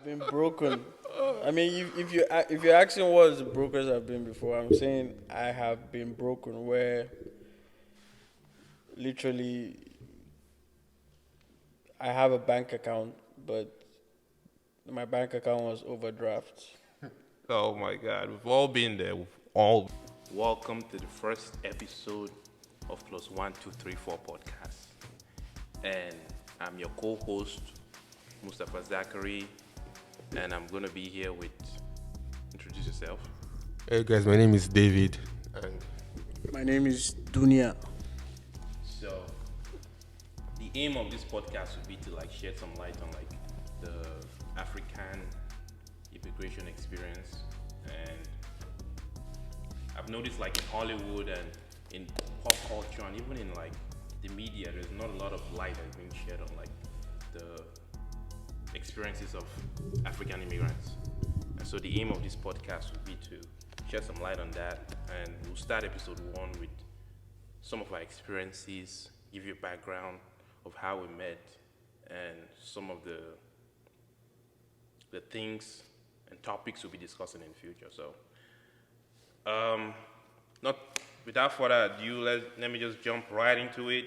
been broken. I mean, if you're asking what the brokers have been before, I'm saying I have been broken. Where literally I have a bank account, but my bank account was overdraft. Oh my God, we've all been there. We've all. Welcome to the first episode of Plus One Two Three Four podcast, and I'm your co-host Mustafa Zachary, and I'm gonna be here with. Introduce yourself. Hey guys, my name is David, and My name is Dunia. So, the aim of this podcast would be to shed some light on the African immigration experience, and I've noticed in Hollywood and in pop culture and even in the media, there's not a lot of light that's being shed on the experiences of African immigrants. And so the aim of this podcast would be to shed some light on that, and we'll start episode 1 with some of our experiences, give you a background of how we met, and some of the things and topics we'll be discussing in the future. So, not without further ado, let me just jump right into it,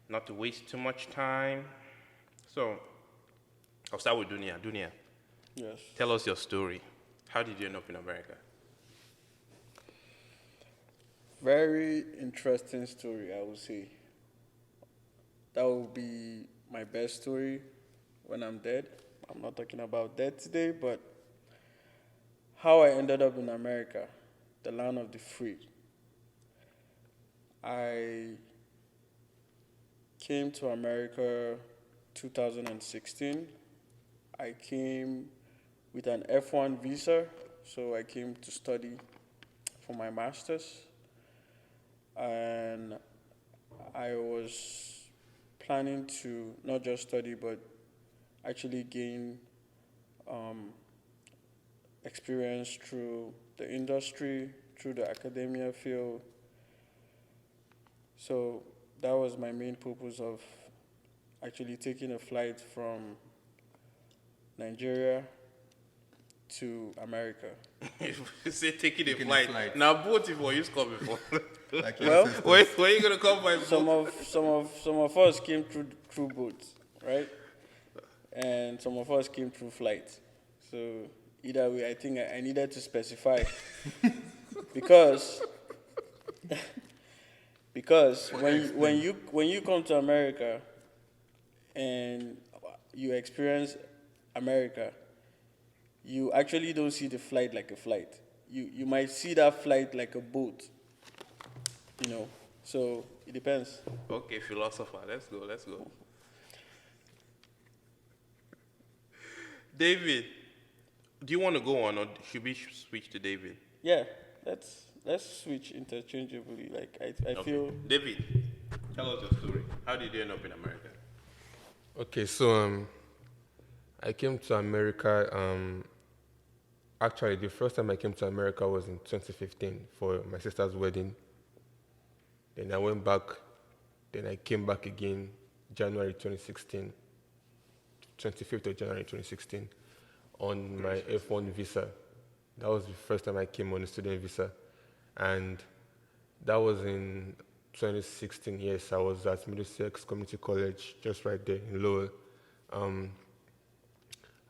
not to waste too much time. So, I'll start with Dunia. Dunia, Yes. tell us your story. How did you end up in America? Very interesting story, I would say. That will be my best story when I'm dead. I'm not talking about death today, but how I ended up in America, the land of the free. I came to America 2016. I came with an F1 visa, so I came to study for my master's. And I was planning to not just study but actually gain experience through the industry, through the academia field. So that was my main purpose of actually taking a flight from Nigeria to America. You say taking a Taking a flight. flight. Now, both of you come before. like Well, Where are you gonna come by? some of us came through boats, right? And some of us came through flight. So either way, I think I needed to specify because when you come to America and you experience America, you actually don't see the flight like a flight. You might see that flight like a boat, So it depends. Okay, philosopher. Let's go. David, do you want to go on, or should we switch to David? Yeah, let's switch interchangeably. I Okay. feel David, tell us your story. How did you end up in America? okay, so I came to America. Actually, the first time I came to America was in 2015 for my sister's wedding. Then I went back. Then I came back again, January 2016, 25th of January 2016, on my F1 visa. That was the first time I came on a student visa, and that was in 2016. Yes, I was at Middlesex Community College, just right there in Lowell. Um,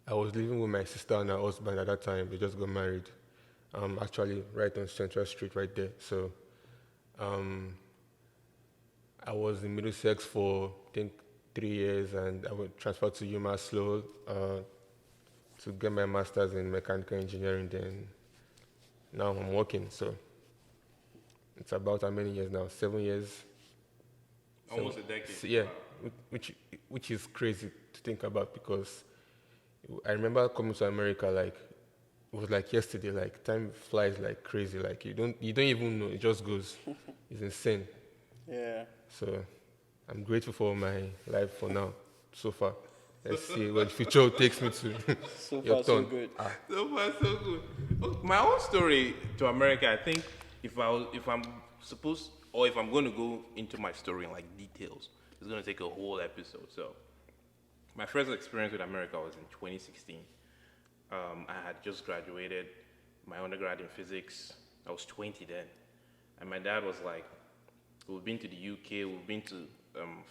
I was living with my sister and her husband at that time. They just got married. Actually, right on Central Street, right there. So, um, I was in Middlesex for I think 3 years, and I went transferred to UMass Lowell to get my master's in mechanical engineering. Then, now I'm working. So, it's about how many years now? 7 years. Almost a decade. So, yeah, which is crazy to think about because I remember coming to America it was like yesterday. Like time flies like crazy. Like you don't even know. It just goes. It's insane. yeah. So I'm grateful for my life for now so far. Let's see where the future takes me to. So Your far so turn. good. So far, so good. Oh, my own story to America. I think if I'm going to go into my story in details, it's going to take a whole episode. So My first experience with America was in 2016. I had just graduated my undergrad in physics. I was 20 then. And my dad was like, we've been to the UK, we've been to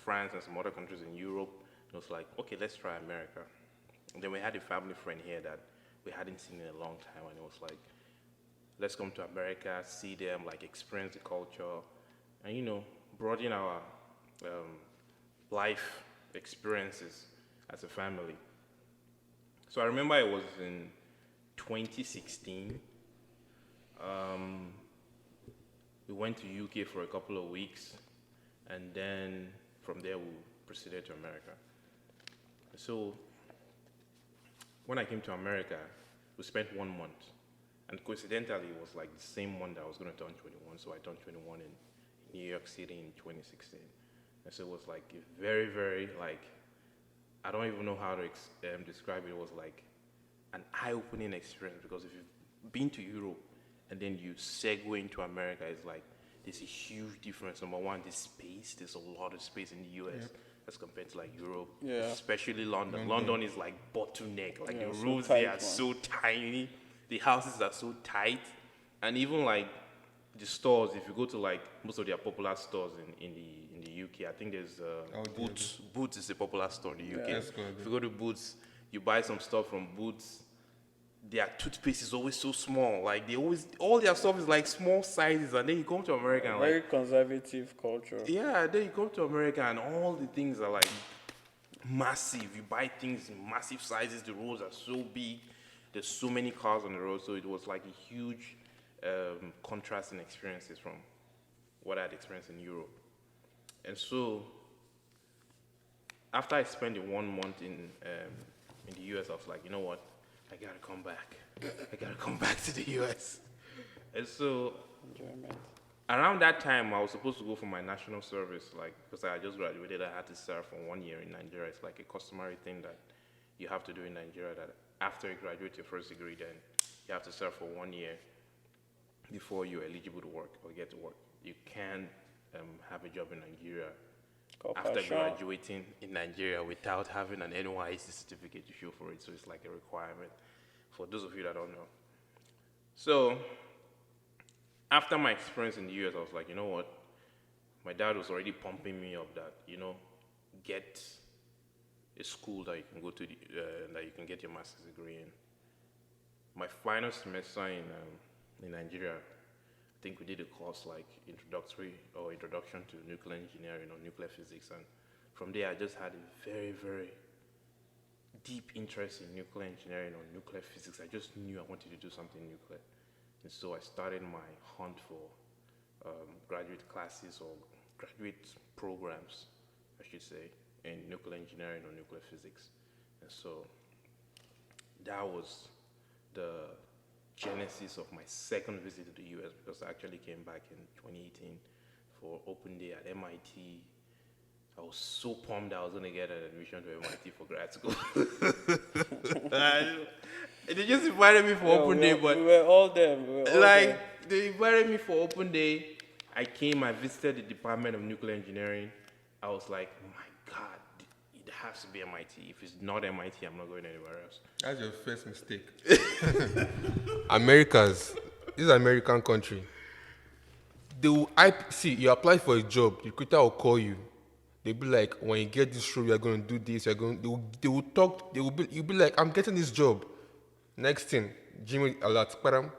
France and some other countries in Europe. And it was like, okay, let's try America. And then we had a family friend here that we hadn't seen in a long time. And it was like, let's come to America, see them, like experience the culture, and broaden our life experiences as a family. So I remember it was in 2016. We went to UK for a couple of weeks, and then from there we proceeded to America. So when I came to America, we spent 1 month. And coincidentally, it was like the same month that I was going to turn 21. So I turned 21 in New York City in 2016. And so it was like a very, very, like, I don't even know how to describe it. It was like an eye-opening experience, because if you've been to Europe and then you segue into America, it's like there's a huge difference. Number one, there's space. There's a lot of space in the US as compared to like Europe, especially London. London is like bottleneck. Like the roads tight, there are so tiny. The houses are so tight, and even like the stores. If you go to like most of their popular stores in the UK, I think there's Boots. Boots is a popular store in the UK. That's good. If you go to Boots, you buy some stuff from Boots. Their toothpaste is always so small. Like all their stuff is like small sizes, and then you come to America and Very like conservative culture. yeah, then you come to America and all the things are like massive. You buy things in massive sizes. The roads are so big. There's so many cars on the road, so it was like a huge contrast in experiences from what I had experienced in Europe. And so, after I spent the 1 month in the US, I was like, you know what? I gotta come back. I gotta come back to the US. And so, Enjoyment. around that time, I was supposed to go for my national service, like, because I had just graduated. I had to serve for 1 year in Nigeria. It's like a customary thing that you have to do in Nigeria, that after you graduate your first degree, then you have to serve for 1 year before you're eligible to work or get to work. You can't have a job in Nigeria after graduating in Nigeria without having an NYC certificate to show for it. So it's like a requirement for those of you that don't know. So after my experience in the US, I was like, you know what? My dad was already pumping me up that, get a school that you can go to, that you can get your master's degree in. My final semester in Nigeria, I think we did a course like introduction to nuclear engineering or nuclear physics, and from there I just had a very, very deep interest in nuclear engineering or nuclear physics. I just knew I wanted to do something nuclear, and so I started my hunt for graduate classes or graduate programs, I should say, in nuclear engineering or nuclear physics. And so that was the genesis of my second visit to the US, because I actually came back in 2018 for open day at MIT. I was so pumped that I was going to get an admission to MIT for grad school. They just invited me for open day, but we were all there. they invited me for open day. I came, I visited the Department of Nuclear Engineering. I was like, my God, it has to be MIT. If it's not MIT, I'm not going anywhere else. That's your first mistake. This is an American country. See, you apply for a job, the recruiter will call you. They'll be like, when you get this role, you're going to do this. You'll be like, I'm getting this job. Next thing, Jimmy alert, param.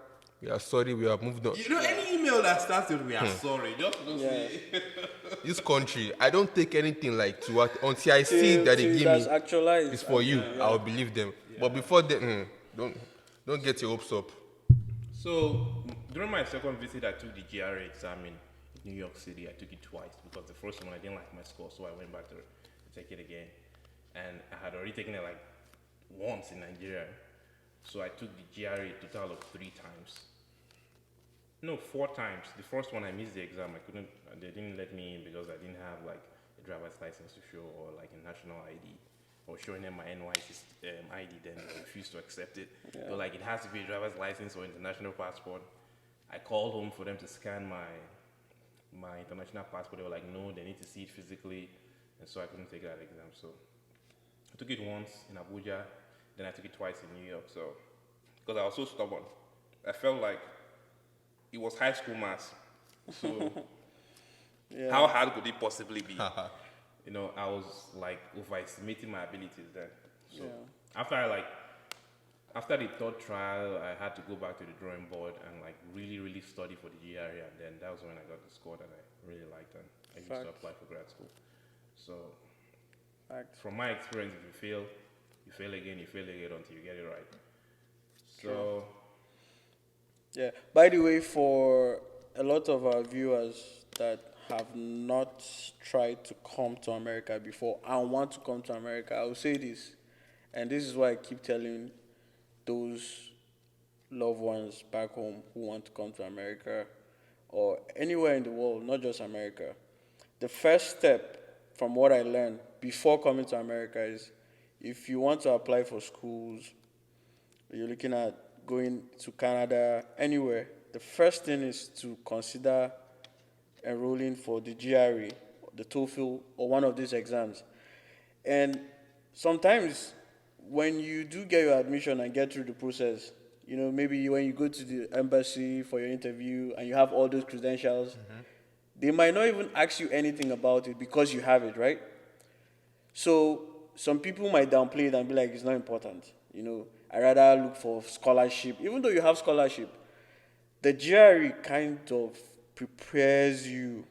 We are sorry, we have moved on. Any email that starts with "we are sorry," just say. This country, I don't take anything like to what until I see that they give me. Actualized. It's for you. I'll believe them. Yeah. But before then, don't get your hopes up. So during my second visit, I took the GRE exam in New York City. I took it twice because the first one I didn't like my score, so I went back to take it again. And I had already taken it like once in Nigeria, so I took the GRE a total of 3 times. No, 4 times. The first one I missed the exam. They didn't let me in because I didn't have like a driver's license to show, or like a national ID, or showing them my NYC ID. Then they refused to accept it. Yeah. So like it has to be a driver's license or international passport. I called home for them to scan my international passport. They were like, no, they need to see it physically, and so I couldn't take that exam. So I took it once in Abuja, then I took it twice in New York. So, because I was so stubborn, I felt like it was high school maths. So, how Yeah. hard could it possibly be? I was like overestimating my abilities then. So, Yeah. after I like, after the third trial, I had to go back to the drawing board and like really, really study for the GRE, and then that was when I got the score that I really liked, and I used to Facts. apply for grad school. So, Facts. from my experience, if you fail again, you fail again until you get it right. True. So, Yeah. By the way, for a lot of our viewers that have not tried to come to America before and want to come to America, I will say this, and this is why I keep telling those loved ones back home who want to come to America or anywhere in the world, not just America. The first step from what I learned before coming to America is if you want to apply for schools, you're looking at going to Canada, anywhere, the first thing is to consider enrolling for the GRE, the TOEFL, or one of these exams. And sometimes when you do get your admission and get through the process, maybe when you go to the embassy for your interview and you have all those credentials, they might not even ask you anything about it because you have it, right? So some people might downplay it and be like, it's not important. I rather look for scholarship. Even though you have scholarship, the GRE kind of prepares you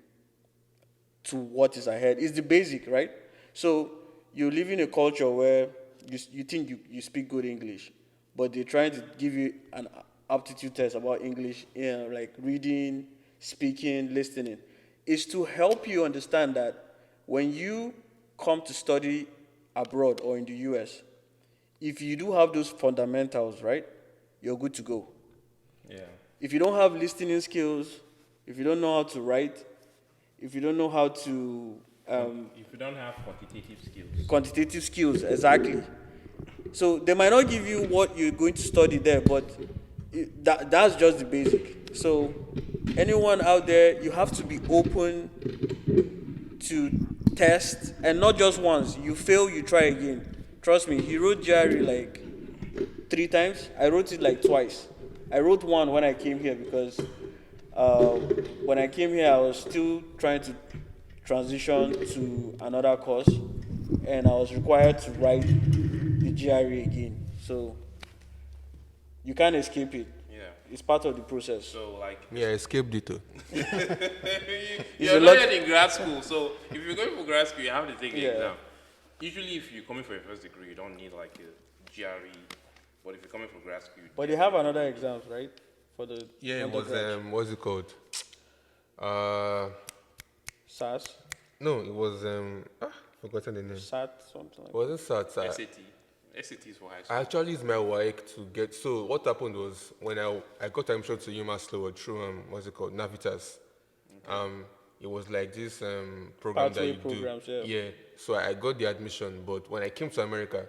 to what is ahead. It's the basic, right? So you live in a culture where you think you speak good English, but they're trying to give you an aptitude test about English, like reading, speaking, listening. It's to help you understand that when you come to study abroad or in the US, if you do have those fundamentals, right, you're good to go. yeah. If you don't have listening skills, if you don't know how to write, if you don't know how to If you don't have quantitative skills, quantitative skills, exactly. So they might not give you what you're going to study there, but that's just the basic. So anyone out there, you have to be open to test, and not just once. You fail, you try again. Trust me, he wrote Jerry like 3 times. I wrote it like twice. I wrote one when I came here because uh, when I came here, I was still trying to transition to another course, and I was required to write the GRE again. So you can't escape it. yeah. It's part of the process. So like, Me, I escaped it. you're a not lot- yet in grad school. So if you're going for grad school, you have to take the Yeah. exam. Usually, if you're coming for your first degree, you don't need like a GRE. But if you're coming for grad school, But they have another exams, right? For the Yeah, it was undergrad. what's it called? Uh, SAS, no, it was forgotten the name. SAT, something like It wasn't SAT. SAT. SAT is for high school. I actually used my WAEC to get. So what happened was when I got admission to UMass Lowell through what's it called, Navitas. It was like this program Pathway that you programs, do. yeah. So I got the admission, but when I came to America,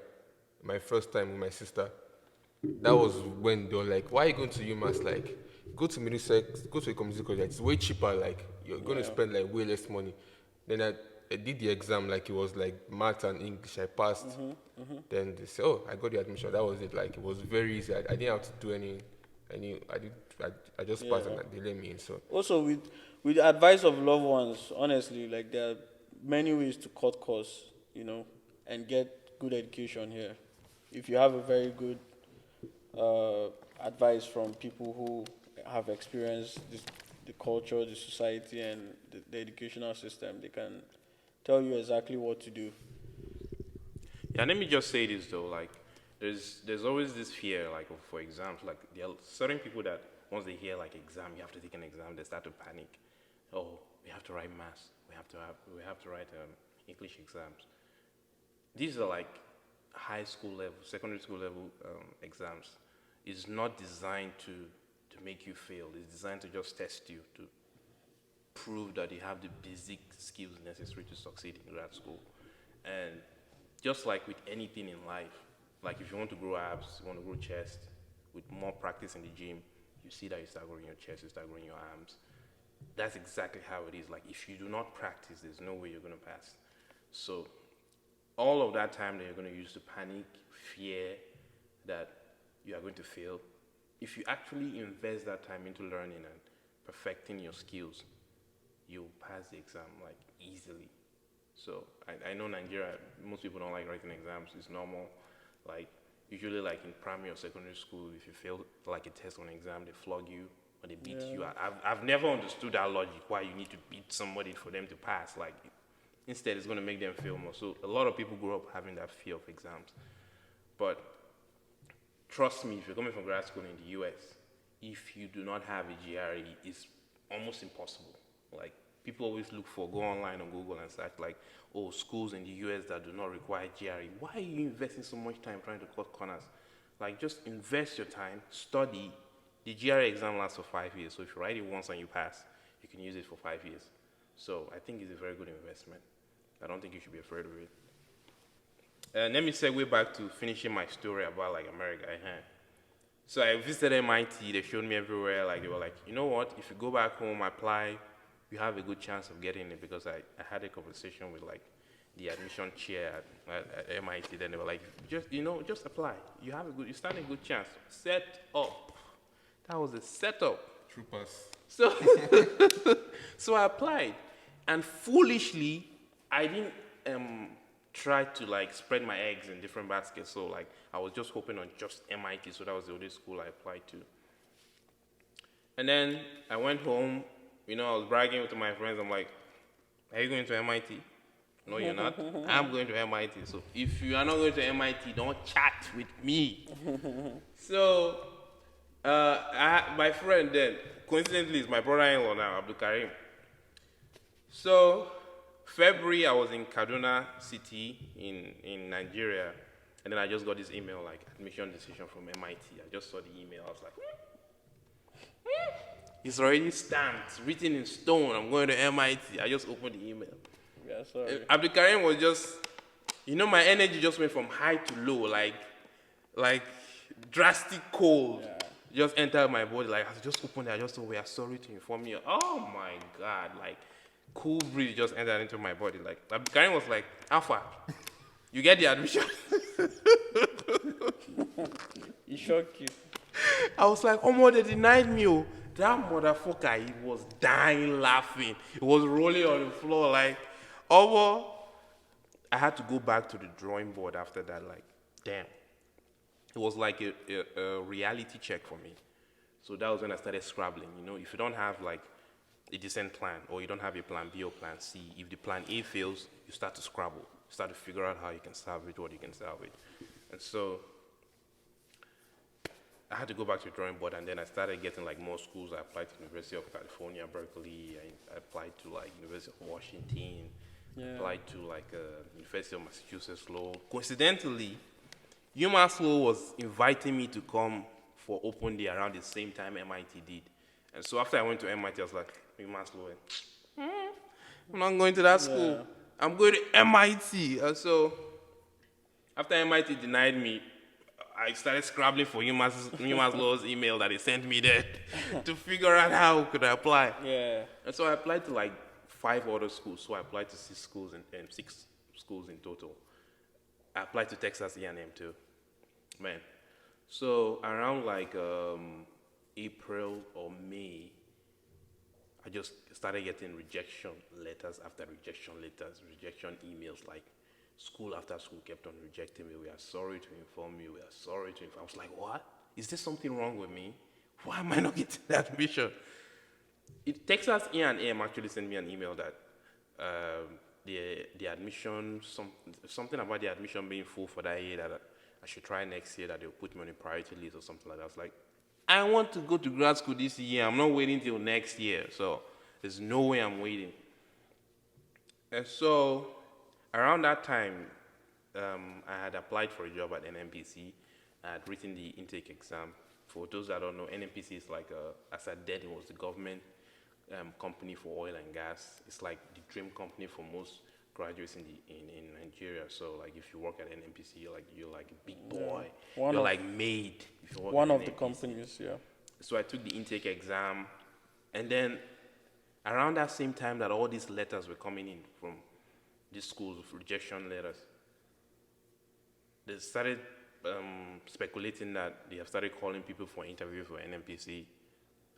my first time with my sister, that was when they were like, "Why are you going to UMass? Like, go to Middlesex, go to a community college. It's way cheaper. Like, you're going to spend like way less money." Then I did the exam, like it was like math and English. I passed. Then they said, "Oh, I got the admission." That was it. Like it was very easy. I didn't have to do any. I just passed and they let me in. So Also, with the advice of loved ones, honestly, like there are many ways to cut costs, and get good education here. If you have a very good advice from people who have experienced the culture, the society, and the educational system, they can tell you exactly what to do. Yeah, let me just say this though, like there's always this fear, like for exams, like there are certain people that once they hear like exam, you have to take an exam, they start to panic. Oh, we have to write maths, we have to write English exams. These are like high school level, secondary school level exams. It's not designed to make you fail. It's designed to just test you, to prove that you have the basic skills necessary to succeed in grad school. And just like with anything in life, like if you want to grow abs, you want to grow chest, with more practice in the gym, you see that you start growing your chest, you start growing your arms. That's exactly how it is. Like if you do not practice, there's no way you're going to pass. So all of that time that you're going to use to panic, fear that you are going to fail, if you actually invest that time into learning and perfecting your skills, you'll pass the exam like easily. So I know Nigeria, most people don't like writing exams. It's normal. Like usually like in primary or secondary school, if you fail like a test or an exam, they flog you or they beat you. I've never understood that logic, why you need to beat somebody for them to pass. Like instead it's going to make them feel more. So a lot of people grow up having that fear of exams. But trust me, if you're coming from grad school in the US, if you do not have a GRE, it's almost impossible. Like people always look for, go online on Google and search like, oh, schools in the US that do not require GRE. Why are you investing so much time trying to cut corners? Like just invest your time, study. The GRE exam lasts for 5 years, so if you write it once and you pass, you can use it for 5 years. So I think it's a very good investment. I don't think you should be afraid of it. Let me segue back to finishing my story about like America. So I visited MIT. They showed me everywhere. Like they were like, you know what? If you go back home, apply, you have a good chance of getting it. Because I had a conversation with like the admission chair at MIT. Then they were like, just apply. You stand a good chance. Set up. That was a setup. Troopers. So, so I applied, and foolishly, I didn't try to like spread my eggs in different baskets. So like I was just hoping on just MIT. So that was the only school I applied to. And then I went home. I was bragging with my friends. I'm like, "Are you going to MIT?" No, you're not. I'm going to MIT. So if you are not going to MIT, don't chat with me. So my friend then, coincidentally, is my brother-in-law now, Abdul Karim. So February, I was in Kaduna City in Nigeria, and then I just got this email like admission decision from MIT. I just saw the email. I was like, it's already stamped, written in stone. I'm going to MIT. I just opened the email. Yeah, sorry. Abdul Karim was just, my energy just went from high to low, like drastic cold. Yeah. Just entered my body. Like I just opened it. I just thought, we are sorry to inform you. Oh my God! Like cool breeze just entered into my body. Like Abdul Karim was like, Alpha, you get the admission. He shocked you. I was like, oh my, they denied me. Oh. That motherfucker, he was dying laughing. He was rolling on the floor like, oh, I had to go back to the drawing board after that. Like, damn. It was like a reality check for me. So that was when I started scrabbling. If you don't have like a decent plan, or you don't have a plan B or plan C, if the plan A fails, you start to scrabble. You start to figure out how you can salvage what you can salvage. And so I had to go back to the drawing board, and then I started getting like more schools. I applied to University of California, Berkeley. I applied to like University of Washington. Yeah. Applied to like University of Massachusetts Law. Coincidentally, UMass Law was inviting me to come for open day around the same time MIT did. And so after I went to MIT, I was like, UMass Law, I'm not going to that school. Yeah. I'm going to MIT. And so after MIT denied me, I started scrabbling for UMass Law's email that they sent me there to figure out how could I apply. Yeah. And so I applied to like 5 other schools. So I applied to 6 schools and 6 schools in total. I applied to Texas A&M too, man. So around like April or May, I just started getting rejection letters after rejection letters, rejection emails. Like school after school kept on rejecting me. We are sorry to inform you. We are sorry to inform. I was like, what? Is there something wrong with me? Why am I not getting that admission? Texas A&M actually sent me an email that the admission, something about the admission being full for that year, that I should try next year, that they'll put me on a priority list or something like that. I was like, I want to go to grad school this year. I'm not waiting till next year. So there's no way I'm waiting. And so around that time, I had applied for a job at NMPC. I had written the intake exam. For those that don't know, NMPC is like, as I did, it was the government company for oil and gas. It's like the dream company for most graduates in Nigeria. So like if you work at NMPC, you're like a big boy. Yeah. You're like made. If you work One at of the NMPC. companies, yeah. So I took the intake exam, and then around that same time that all these letters were coming in from these schools of rejection letters, they started speculating that they have started calling people for interview for NMPC,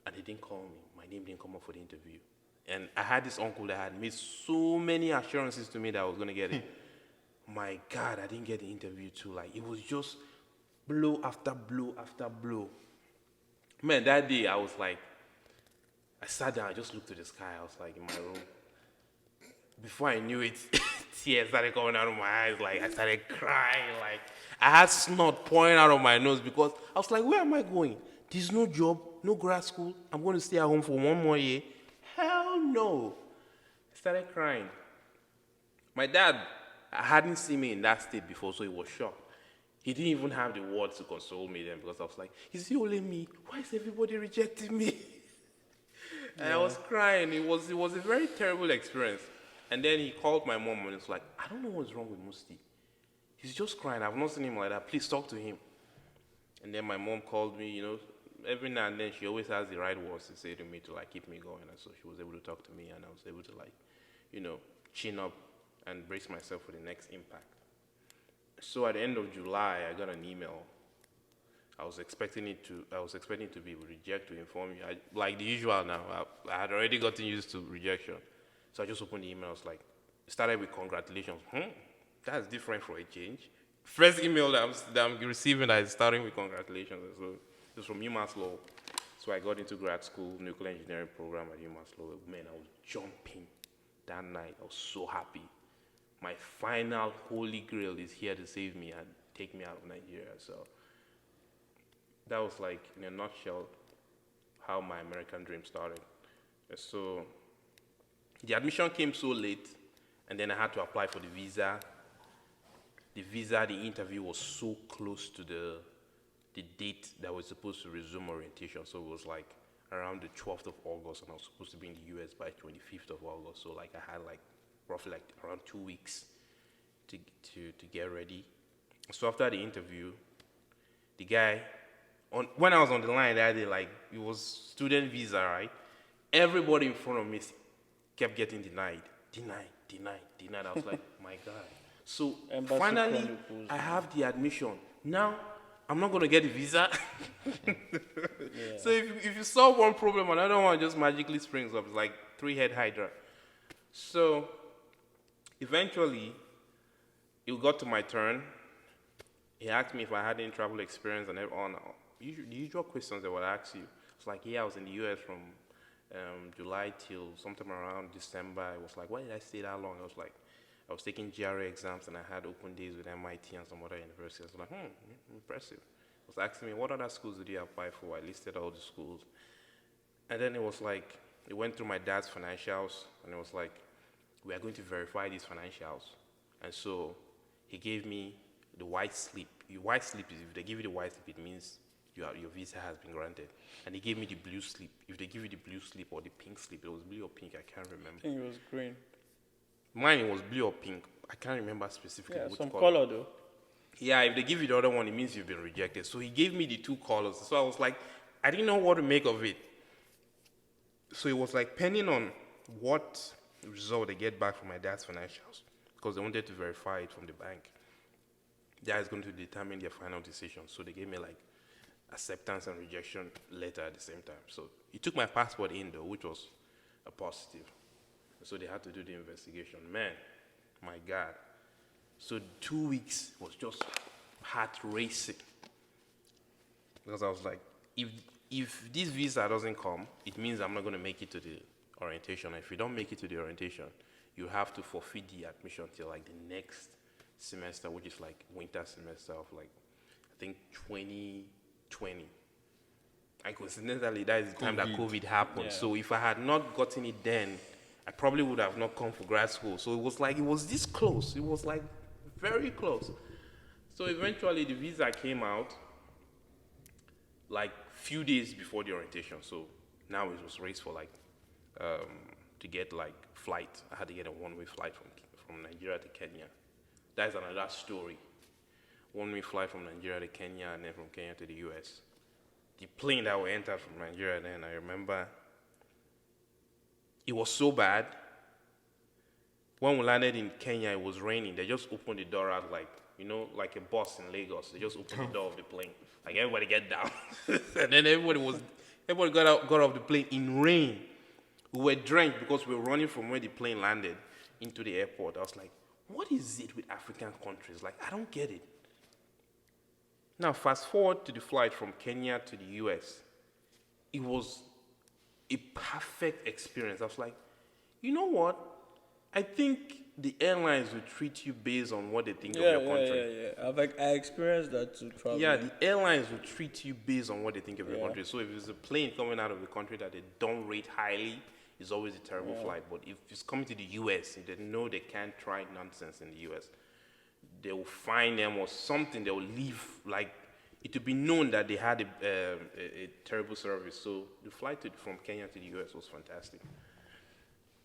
and they didn't call me. My name didn't come up for the interview. And I had this uncle that had made so many assurances to me that I was going to get it. My God, I didn't get the interview too. Like, it was just blow after blow after blow. Man, that day I was like, I sat down, I just looked to the sky. I was like in my room. Before I knew it, tears started coming out of my eyes. Like, I started crying. Like, I had snot pouring out of my nose because I was like, where am I going? There's no job, no grad school. I'm going to stay at home for 1 more year. Hell no. I started crying. My dad hadn't seen me in that state before, so he was shocked. He didn't even have the words to console me then because I was like, is it only me? Why is everybody rejecting me? And I was crying. It was a very terrible experience. And then he called my mom and was like, I don't know what's wrong with Musti. He's just crying. I've not seen him like that. Please talk to him. And then my mom called me, every now and then she always has the right words to say to me to like keep me going. And so she was able to talk to me and I was able to chin up and brace myself for the next impact. So at the end of July, I got an email. I was expecting to be reject to inform you. Like the usual now, I had already gotten used to rejection. So I just opened the email. I was like, it started with congratulations. That's different for a change. First email that I'm receiving that is starting with congratulations. So it was from UMass Law. So I got into grad school, nuclear engineering program at UMass Law. Man, I was jumping that night. I was so happy. My final holy grail is here to save me and take me out of Nigeria. So that was like, in a nutshell, how my American dream started. So the admission came so late, and then I had to apply for the visa. The interview was so close to the date that was supposed to resume orientation. So it was like around the 12th of August, and I was supposed to be in the US by 25th of August. So like I had like roughly like around 2 weeks to get ready. So after the interview, the guy, when I was on the line that day, like it was student visa, right? Everybody in front of me kept getting denied. I was like, my God. So Embassy finally, Chronicles. I have the admission. Now, I'm not going to get the visa. So if you solve one problem, another one just magically springs up. It's like three-head hydra. So eventually, it got to my turn. He asked me if I had any travel experience and the usual questions they would ask you. It's like, yeah, I was in the US from July till sometime around December. I was like, why did I stay that long? I was taking GRE exams and I had open days with MIT and some other universities. I was like, impressive. He was asking me, what other schools did you apply for? I listed all the schools. And then it was like, it went through my dad's financials and it was like, we are going to verify these financials. And so he gave me the white slip. The white slip is, if they give you the white slip, it means your visa has been granted. And he gave me the blue slip. If they give you the blue slip or the pink slip, it was blue or pink, I can't remember. I think it was green. Mine, it was blue or pink. I can't remember specifically which some color. color though. Yeah, if they give you the other one, it means you've been rejected. So he gave me the two colors. So I was like, I didn't know what to make of it. So it was like, depending on what result they get back from my dad's financials, because they wanted to verify it from the bank, that is going to determine their final decision. So they gave me like acceptance and rejection letter at the same time. So he took my passport in though, which was a positive. So they had to do the investigation. Man, my God. So 2 weeks was just heart racing. Because I was like, if this visa doesn't come, it means I'm not going to make it to the orientation. If you don't make it to the orientation, you have to forfeit the admission till like the next semester, which is like winter semester of like, I think 2020. And coincidentally, that is the time that COVID happened. Yeah. So if I had not gotten it then, I probably would have not come for grad school. So it was this close. It was like very close. So eventually the visa came out like few days before the orientation. So now it was race for like, to get like flight. I had to get a one-way flight from Nigeria to Kenya. That's another story. One-way flight from Nigeria to Kenya and then from Kenya to the US. The plane that we entered from Nigeria then, I remember it was so bad. when we landed in Kenya, it was raining. They just opened the door out like, like a bus in Lagos. They just opened the door of the plane. Like everybody get down. And then everybody got off the plane in rain. We were drenched because we were running from where the plane landed into the airport. I was like, what is it with African countries? Like, I don't get it. Now, fast forward to the flight from Kenya to the US. It was a perfect experience. I was like, you know what? I think the airlines will treat you based on what they think of your country. I experienced that too. Traveling. Yeah, the airlines will treat you based on what they think of your country. So if it's a plane coming out of the country that they don't rate highly, it's always a terrible flight. But if it's coming to the US, if they know they can't try nonsense in the US, they will find them or something. They will leave. Like, it will be known that they had a terrible service. So the flight from Kenya to the US was fantastic.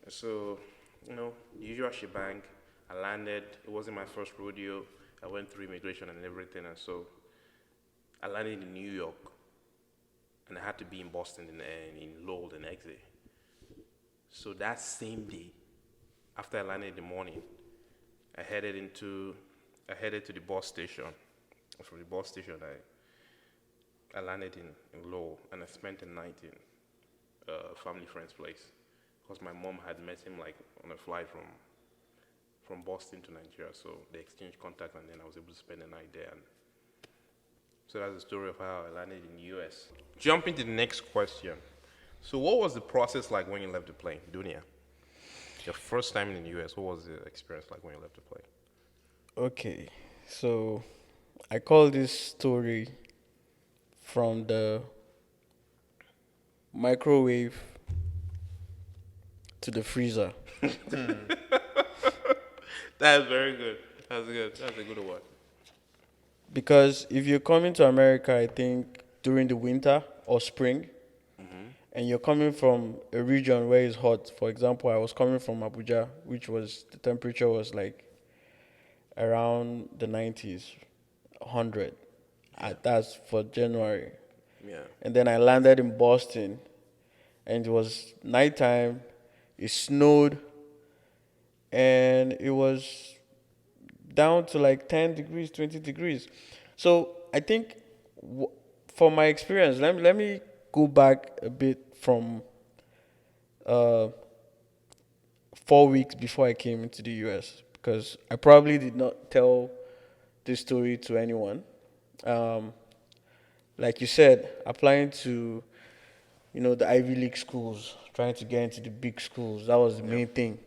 So, the usual shebang. I landed. It wasn't my first rodeo. I went through immigration and everything. And so I landed in New York. And I had to be in Boston in Lowell the next day. So that same day, after I landed in the morning, I headed to the bus station. And from the bus station, I landed in Lowell, and I spent the night in a family friend's place. Because my mom had met him like on a flight from Boston to Nigeria, so they exchanged contact, and then I was able to spend the night there. And so that's the story of how I landed in the US. Jumping to the next question. So what was the process like when you left the plane, Dunia? Your first time in the US, what was the experience like when you left the plane? Okay, so I call this story from the microwave to the freezer. That's very good. That's good. That's a good one. Because if you're coming to America, I think during the winter or spring, and you're coming from a region where it's hot. For example, I was coming from Abuja, which was the temperature was like around the 90s, 100. That's for January. Yeah. And then I landed in Boston, and it was nighttime. It snowed, and it was down to like 10 degrees, 20 degrees. So I think for my experience, let me go back a bit from 4 weeks before I came into the US, because I probably did not tell this story to anyone. Like you said, applying to, the Ivy League schools, trying to get into the big schools, that was the main thing.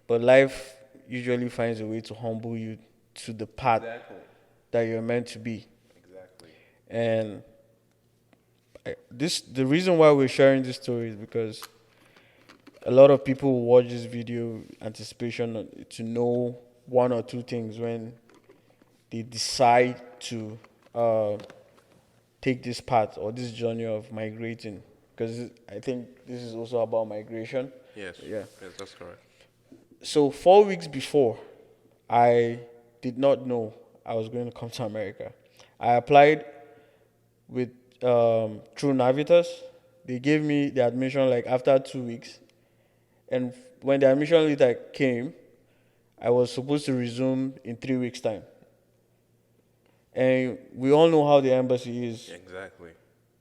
But life usually finds a way to humble you to the path that you're meant to be. Exactly. And the reason why we're sharing this story is because a lot of people will watch this video anticipation to know one or two things when they decide to take this path or this journey of migrating, because I think this is also about migration. Yes. Yeah. Yes, that's correct. So 4 weeks before, I did not know I was going to come to America. I applied with through Navitas. They gave me the admission like after 2 weeks, and when the admission letter came, I was supposed to resume in 3 weeks' time. And we all know how the embassy is. Exactly.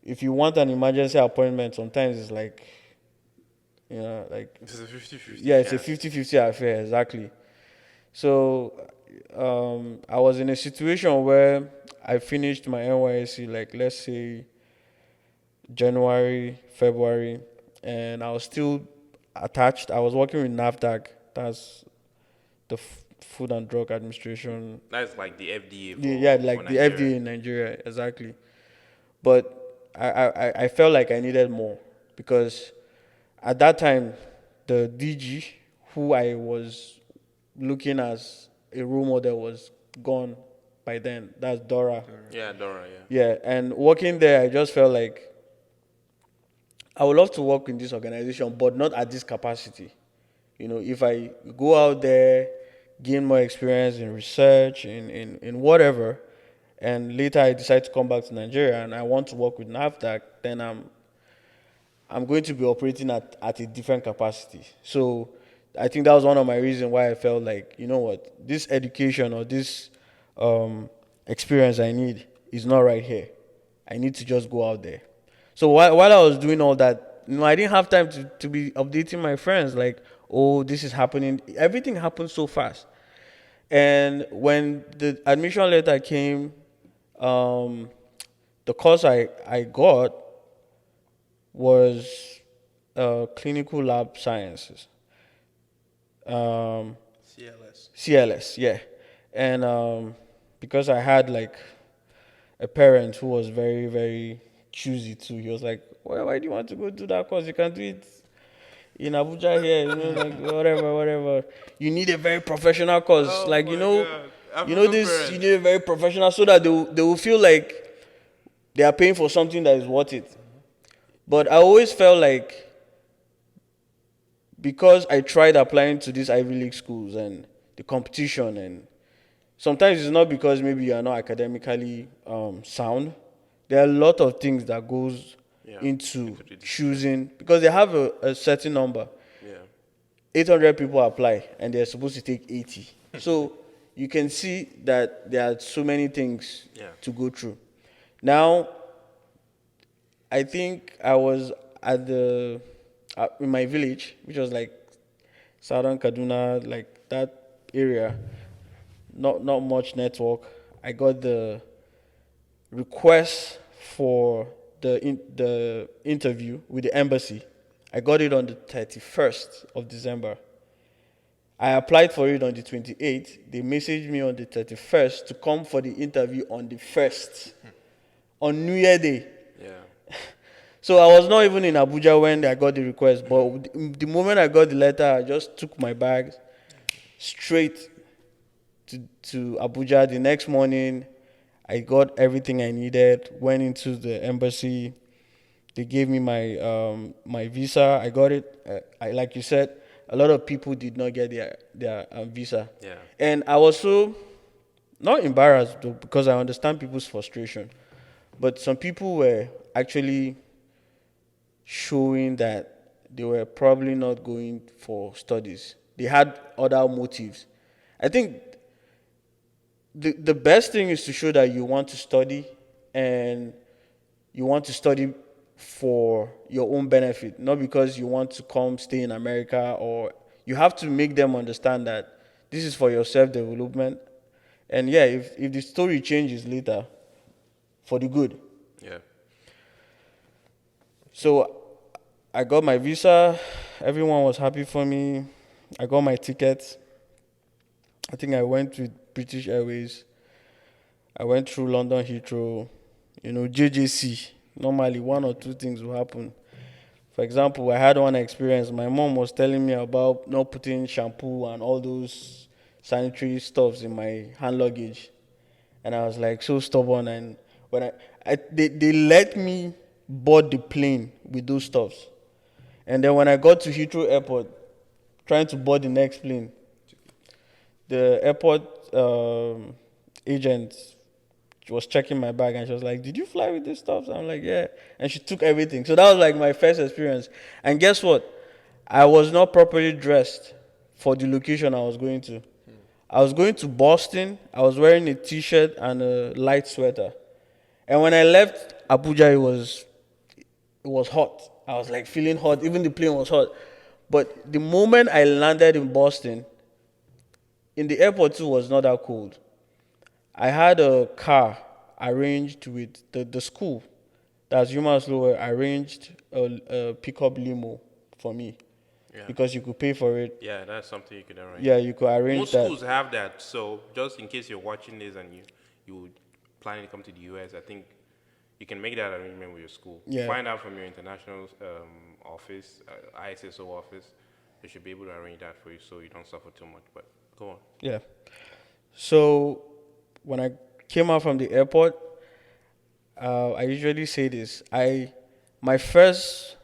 If you want an emergency appointment, sometimes it's like, like... It's a 50-50. Yeah, it's a 50-50 affair, exactly. So I was in a situation where I finished my NYSC, like, let's say, January, February, and I was still attached. I was working with NAFDAC. That's the Food and Drug Administration. That's like the FDA. Like the FDA in Nigeria, exactly. But I felt like I needed more, because at that time, the DG, who I was looking as a role model, was gone by then. That's Dora. Yeah, Dora, Yeah, and working there, I just felt like I would love to work in this organization, but not at this capacity. If I go out there, gain more experience in research, in whatever, and later I decide to come back to Nigeria and I want to work with NAFDAC, then I'm going to be operating at a different capacity. So I think that was one of my reasons why I felt like, you know what, this education or this experience I need is not right here. I need to just go out there. So while I was doing all that, I didn't have time to be updating my friends like, oh, this is happening. Everything happened so fast. And when the admission letter came, um, the course I got was clinical lab sciences. CLS. CLS, yeah. And because I had like a parent who was very, very choosy too, he was like, why do you want to go do that course? You can do it in Abuja here, like whatever, whatever. You need a very professional course. Oh Like, my God. African this, parents. you need a very professional so that they will feel like they are paying for something that is worth it. But I always felt like because I tried applying to these Ivy League schools and the competition, and sometimes it's not because maybe you are not academically sound. There are a lot of things that goes Yeah. into the decision. choosing because they have a certain number. Yeah. 800 people apply and they're supposed to take 80. So you can see that there are so many things Yeah. to go through. Now, I think I was at in my village, which was like Southern Kaduna, like that area. Not much network. I got the request for the interview with the embassy. I got it on the 31st of December. I applied for it on the 28th. They messaged me on the 31st to come for the interview on the 1st, on New Year Day. Yeah. So I was not even in Abuja when I got the request. But the moment I got the letter, I just took my bags straight to Abuja. The next morning, I got everything I needed, went into the embassy. They gave me my visa. I got it. Like you said, a lot of people did not get their visa. Yeah. And I was so not embarrassed though, because I understand people's frustration. But some people were actually showing that they were probably not going for studies. They had other motives. I think the best thing is to show that you want to study and you want to study for your own benefit, not because you want to come stay in America, or you have to make them understand that this is for your self-development. And yeah, if the story changes later, for the good. Yeah. So I got my visa. Everyone was happy for me. I got my ticket. I think I went with British Airways. I went through London Heathrow, JJC. Normally, one or two things will happen. For example, I had one experience. My mom was telling me about not putting shampoo and all those sanitary stuffs in my hand luggage. And I was like so stubborn. And when they let me board the plane with those stuffs. And then when I got to Heathrow Airport, trying to board the next plane, the airport agent was checking my bag and she was like, "Did you fly with this stuff?" So I'm like, "Yeah." And she took everything. So that was like my first experience. And guess what? I was not properly dressed for the location I was going to. I was going to Boston. I was wearing a t-shirt and a light sweater. And when I left Abuja, it was hot. I was like feeling hot. Even the plane was hot. But the moment I landed in Boston, in the airport too was not that cold. I had a car arranged with the school. That's Human Slower arranged a pickup limo for me. Yeah. Because you could pay for it. Yeah, that's something you can arrange. Yeah, you could arrange Most that. schools have that. So just in case you're watching this and you planning to come to the US, I think you can make that arrangement with your school. Yeah. Find out from your international office, ISSO office. They should be able to arrange that for you so you don't suffer too much. But go on. Yeah. So when I came out from the airport, I usually say this. My first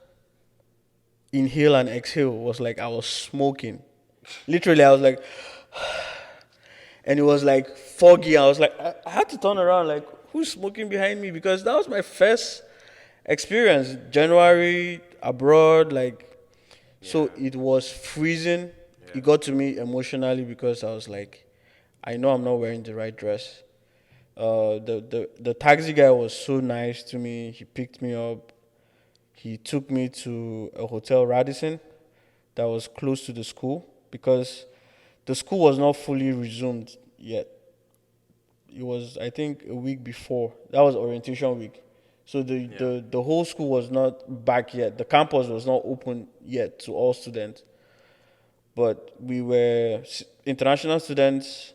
inhale and exhale was like I was smoking. Literally, I was like, and it was like foggy. I was like, I had to turn around, like, who's smoking behind me? Because that was my first experience. January abroad, like, so it was freezing. Yeah. it got to me emotionally because I was like, I know I'm not wearing the right dress. The taxi guy was so nice to me. He picked me up. He took me to a hotel Radisson that was close to the school because the school was not fully resumed yet. It was, I think, a week before. That was orientation week. So the whole school was not back yet. The campus was not open yet to all students. But we were international students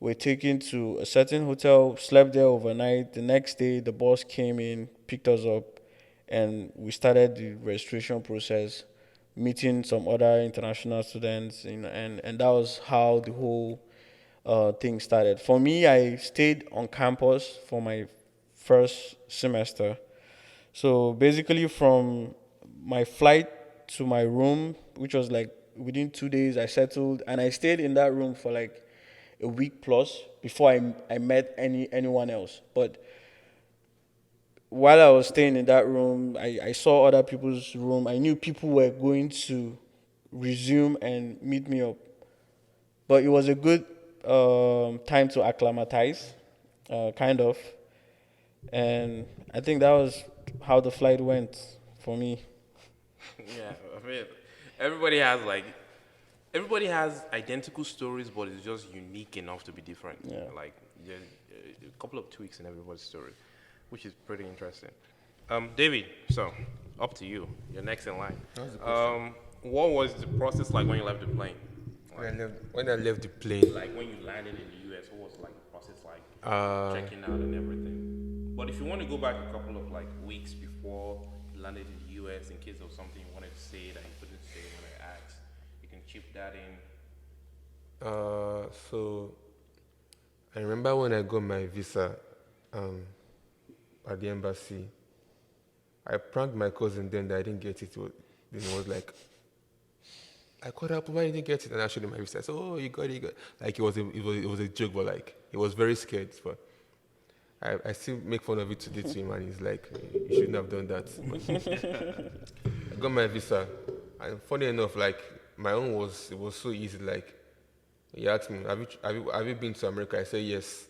were taken to a certain hotel, slept there overnight. The next day, the boss came in, picked us up, and we started the registration process, meeting some other international students, and that was how the whole thing started. For me, I stayed on campus for my first semester. So basically, from my flight to my room, which was like within 2 days, I settled and I stayed in that room for like a week plus before I met anyone else. But while I was staying in that room, I saw other people's room. I knew people were going to resume and meet me up. But it was a good time to acclimatize, kind of. And I think that was how the flight went for me. Yeah, I mean, everybody has like everybody has identical stories, but it's just unique enough to be different. Yeah. Like there's a couple of tweaks in everybody's story, which is pretty interesting. David, so up to you. You're next in line. That was the question. What was the process like when you left the plane? When I left the plane, Like when you landed in the US, what was like the process like checking out uh, and everything? But if you want to go back a couple of like weeks before you landed in the US, in case of something you wanted to say that you couldn't say when I asked, you can chip that in. so I remember when I got my visa um, at the embassy, I pranked my cousin then that I didn't get it. Then he was like, I called up, why didn't you get it? And I showed him my visa. I said, oh, you got it, you got it. Like it was a joke, but like he was very scared. But I still make fun of it today to him, and he's like, you shouldn't have done that. But I got my visa, and funny enough, like my own was so easy. Like he asked me, have you been to America? I said yes.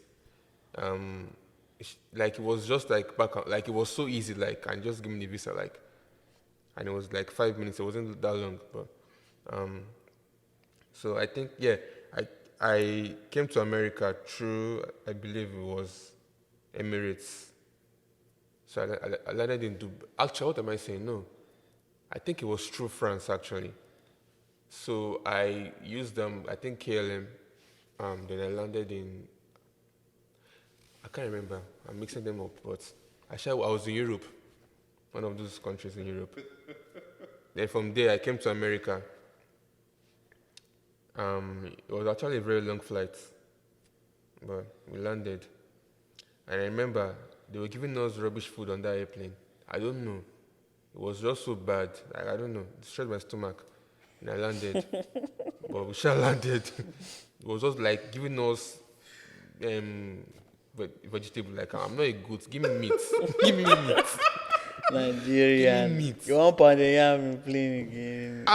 Like it was just like like it was so easy. Like and just give me the visa, like, and it was like 5 minutes. It wasn't that long, but so I think I came to America through, I believe it was Emirates. So I landed in Dubai. Actually, what am I saying? No, I think it was through France actually. So I used I think KLM. Then I landed in, I can't remember. I'm mixing them up, but I was in Europe, one of those countries in Europe. Then from there I came to America. It was actually a very long flight, but we landed. And I remember they were giving us rubbish food on that airplane. I don't know. It was just so bad. Like, I don't know. It destroyed my stomach. And I landed. But we sure landed. It was just like giving us vegetable. Like, I'm not a goat. Give me meat. Give me meat. Nigerian. Give me meat. You want pound the yam in plane again?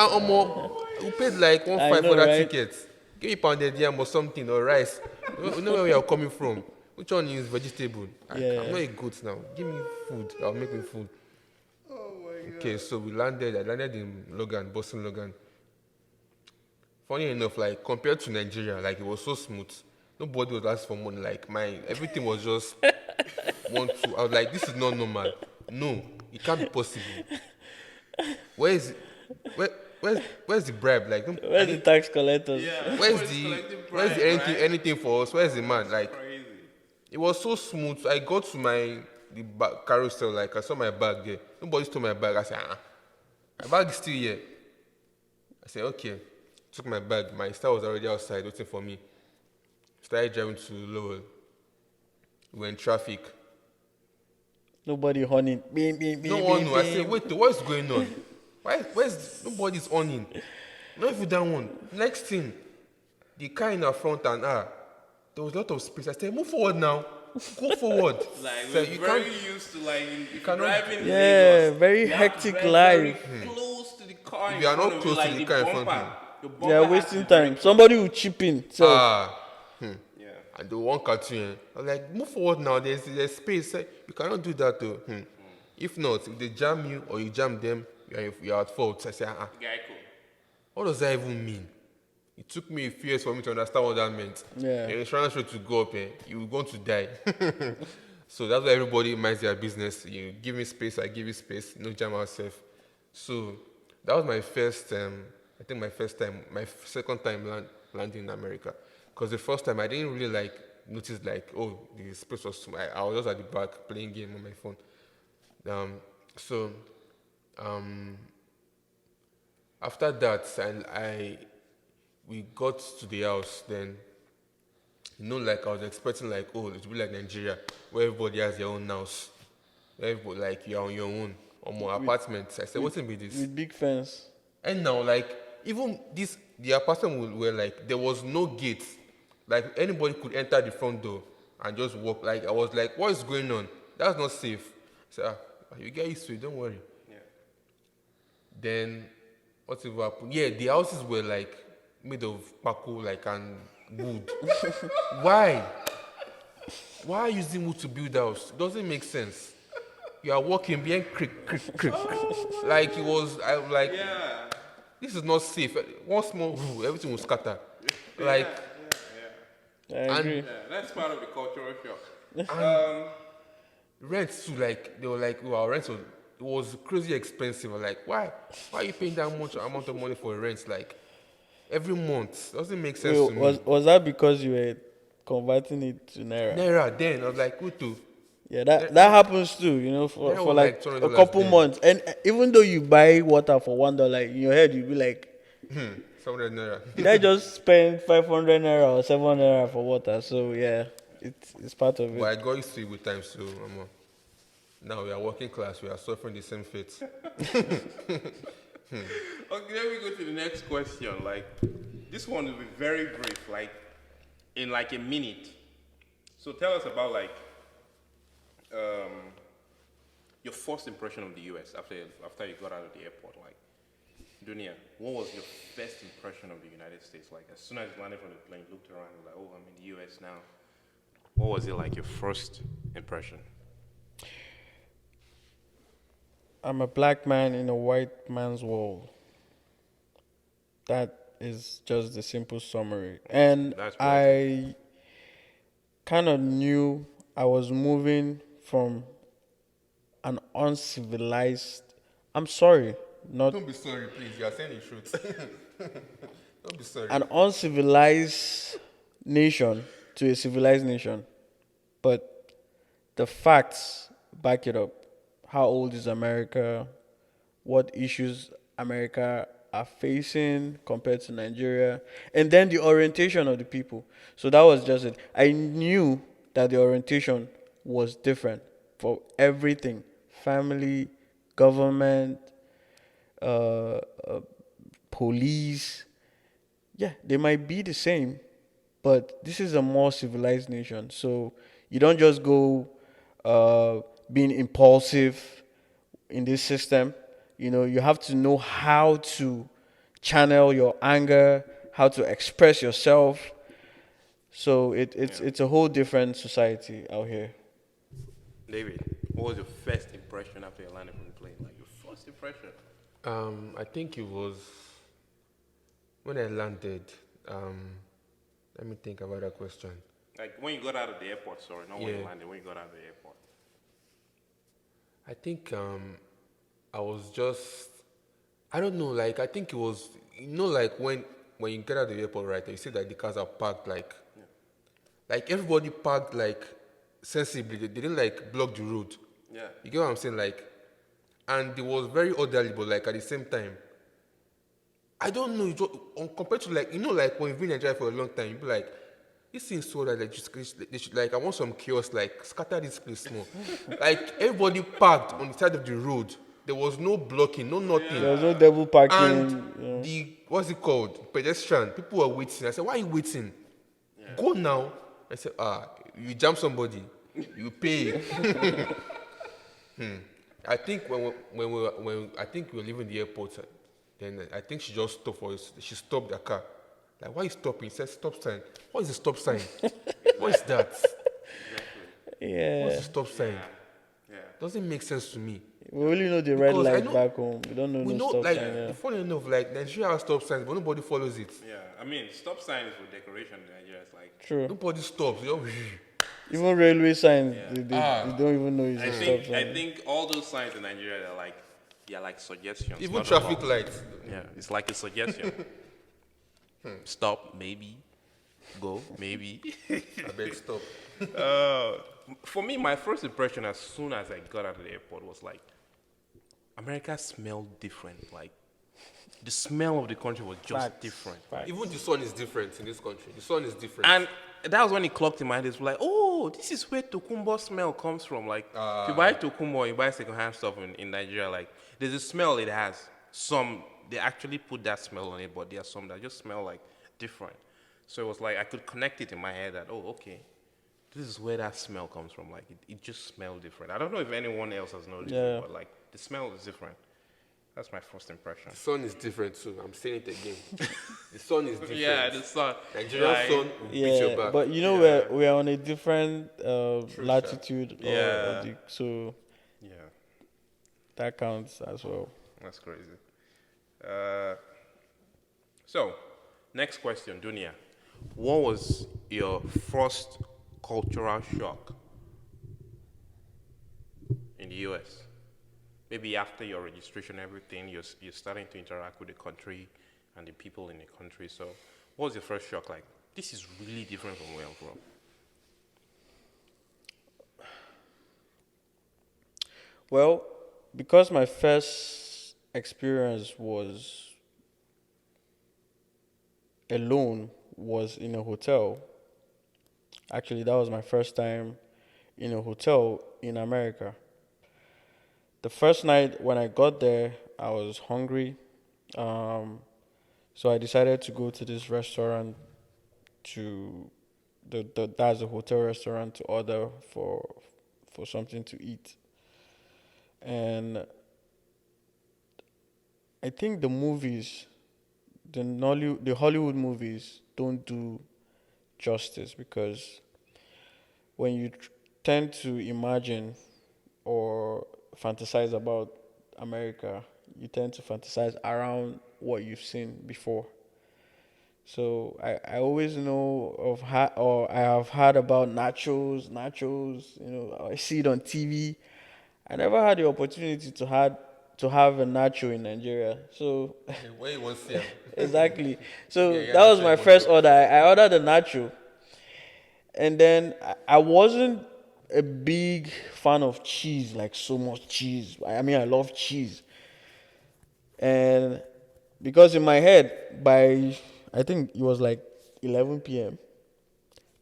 We paid like one I five know, for that right? ticket. Give me pounded yam or something or rice. You know where we are coming from. Which one is vegetable? Yeah. I'm not a goat now. Give me food. I'll make me food. Oh my god. Okay, so we landed. I landed in Logan, Boston, Logan. Funny enough, like compared to Nigeria, like it was so smooth. Nobody was asking for money. Like everything was just 1, 2. I was like, this is not normal. No, it can't be possible. Where is it? Where's the bribe? Like, Where's the tax collectors? Yeah. where's the anything for us? Where's the man? Like, Crazy. it was so smooth. I got to the carousel, like I saw my bag there. Nobody stole my bag. I said, my bag is still here. I said, okay. Took my bag. My star was already outside waiting for me. Started driving to Lowell. We were in traffic. Nobody honey. Beep, beep, beep, No one beep, knew. I beep. said, wait, what's going on? Where's nobody's on in? Not even that one. Next thing, the car in our front and there was a lot of space. I said, move forward now. Go forward. Like So we're very used to like you cannot- driving in Yeah, Lagos, very you have to hectic drive life. very close to the car. If in you are front not of close you, to like the car in front of bumper. you, Your They are bumper has to wasting be time. very close. Somebody will chip in. So Yeah. And the one cartoon, I was like, move forward now. There's space. You cannot do that though. If not, if they jam you or you jam them, you're at fault. I say, Guy cool. what does that even mean? It took me a few years for me to understand what that meant. Yeah. The insurance rate to go up, you're going to die. So that's why everybody minds their business. You give me space, I give you space, no jam ourselves. So that was my first, I think my first time, second time landing in America. Because the first time I didn't really notice oh, the space was small. I was just at the back playing game on my phone. So after that, we got to the house. Then, I was expecting oh, it would be like Nigeria, where everybody has their own house. Everybody you're on your own or more apartments. I said, what's be this? with big fence. And now, even the apartment were there was no gate. Anybody could enter the front door and just walk. I was like, what is going on? That's not safe. I said, you get used to it, don't worry. Yeah. Then, what happened? Yeah, the houses were made of paco, and wood. Why? Why are you using wood to build house? It doesn't make sense. You are walking behind crick. It was, Yeah. this is not safe. One small rule, everything will scatter. I agree. Yeah, that's part of the cultural shock. Rent too, they were our rent was crazy expensive. I'm like, why are you paying that much amount of money for rent? Every month doesn't make sense to me. Was that because you were converting it to naira? Naira, then I was like, what to? Yeah, that happens too. For Naira was a $200 couple then. months, and even though you buy water for $1, in your head you'll be like, 700 naira. did I just spend 500 naira or 700 naira for water? So yeah, it's part of it. But I got used to it with time, so now we are working class. We are suffering the same fate. Okay, let me go to the next question. This one will be very brief, in a minute. So tell us about your first impression of the US after you got out of the airport. Dunia, what was your first impression of the United States? As soon as you landed from the plane, looked around, and oh, I'm in the US now. What was it your first impression? I'm a black man in a white man's world. That is just the simple summary. And That's I kind of knew I was moving from an uncivilized, I'm sorry, not Don't be sorry, please. You are saying the truth. Don't be sorry. an uncivilized nation to a civilized nation. But the facts back it up. How old is America? What issues America are facing compared to Nigeria? And then the orientation of the people. So that was just it. I knew that the orientation was different for everything. Family, government, police. Yeah, they might be the same, but this is a more civilized nation. So you don't just go being impulsive in this system. You have to know how to channel your anger, how to express yourself. So it's a whole different society out here. David, what was your first impression after you landed from the plane? Your first impression? I think it was when I landed. Let me think about that question. When you got out of the airport, sorry, not when you Yeah. landed, when you got out of the airport. I think I was just, I don't know, I think it was, when you get out of the airport, right, you see that the cars are parked everybody parked sensibly. They didn't block the road. Yeah. You get what I'm saying? And it was very orderly, but at the same time, I don't know, compared to when you've been in Nigeria for a long time, you'll be like, this seems so that they should I want some chaos, scatter this place more. Everybody parked on the side of the road. There was no blocking, no nothing. There was no double parking. And the what's it called? Pedestrian. People were waiting. I said, why are you waiting? Yeah. Go now. I said, you jam somebody, you pay. I think when I think we were leaving the airport, Then I think she just stopped for us. She stopped the car. Like, why you stopping? He said, stop sign. What is the stop sign? What is that? What's Yeah. the stop sign? Yeah. Doesn't make sense to me. We only know the red Because I light know, back home. We don't know we no know, stop like, sign. Yeah. funny enough, like, Nigeria has stop signs, but nobody follows it. Yeah. I mean, stop sign is for decoration in Nigeria. It's like, True. Nobody stops. You know, Even railway signs, Yeah. they don't even know it's I a stop think sign. I think all those signs in Nigeria they're like suggestions. even not traffic laws. lights. Yeah, it's like a suggestion. Stop, maybe. Go, maybe. I beg, stop. For me, my first impression as soon as I got out of the airport was like, America smelled different. Like, the smell of the country was just Facts. different. Facts. Even the sun is different in this country. The sun is different. And that was when it clocked in my head. It's like, oh, this is where Tokumbo smell comes from. Like, if you buy Tokumbo, you buy secondhand stuff in Nigeria, like, there's a smell it has. Some, they actually put that smell on it, but there are some that just smell like different. So it was like, I could connect it in my head that, oh, okay, this is where that smell comes from. Like, it just smelled different. I don't know if anyone else has noticed Yeah. it, but like, the smell is different. That's my first impression. the sun is different too. I'm saying it again. The sun is different. Yeah, the sun. Nigerian like, sun will beat your Yeah, back. but you know Yeah. we're on a different latitude. Yeah. So Yeah, that counts as well. that's crazy. So, next question, Dunia. What was your first cultural shock in the US? Maybe after your registration, everything, you're starting to interact with the country and the people in the country. So, what was your first shock like? This is really different from where I'm from. Well, because my first experience was alone, was in a hotel. Actually, that was my first time in a hotel in America. The first night when I got there, I was hungry. So I decided to go to this restaurant to that's a hotel restaurant to order for something to eat. And I think the Hollywood movies don't do justice because when you tend to imagine or fantasize about America, you tend to fantasize around what you've seen before. So I always know or I have heard about nachos. I see it on TV. I never had the opportunity to have a nacho in Nigeria. So When you want to see 'em. exactly. So Yeah, that was nacho my in first order. I ordered a nacho, and then I wasn't a big fan of cheese, like so much cheese. I mean, I love cheese, and because in my head, by I think it was like 11 p.m.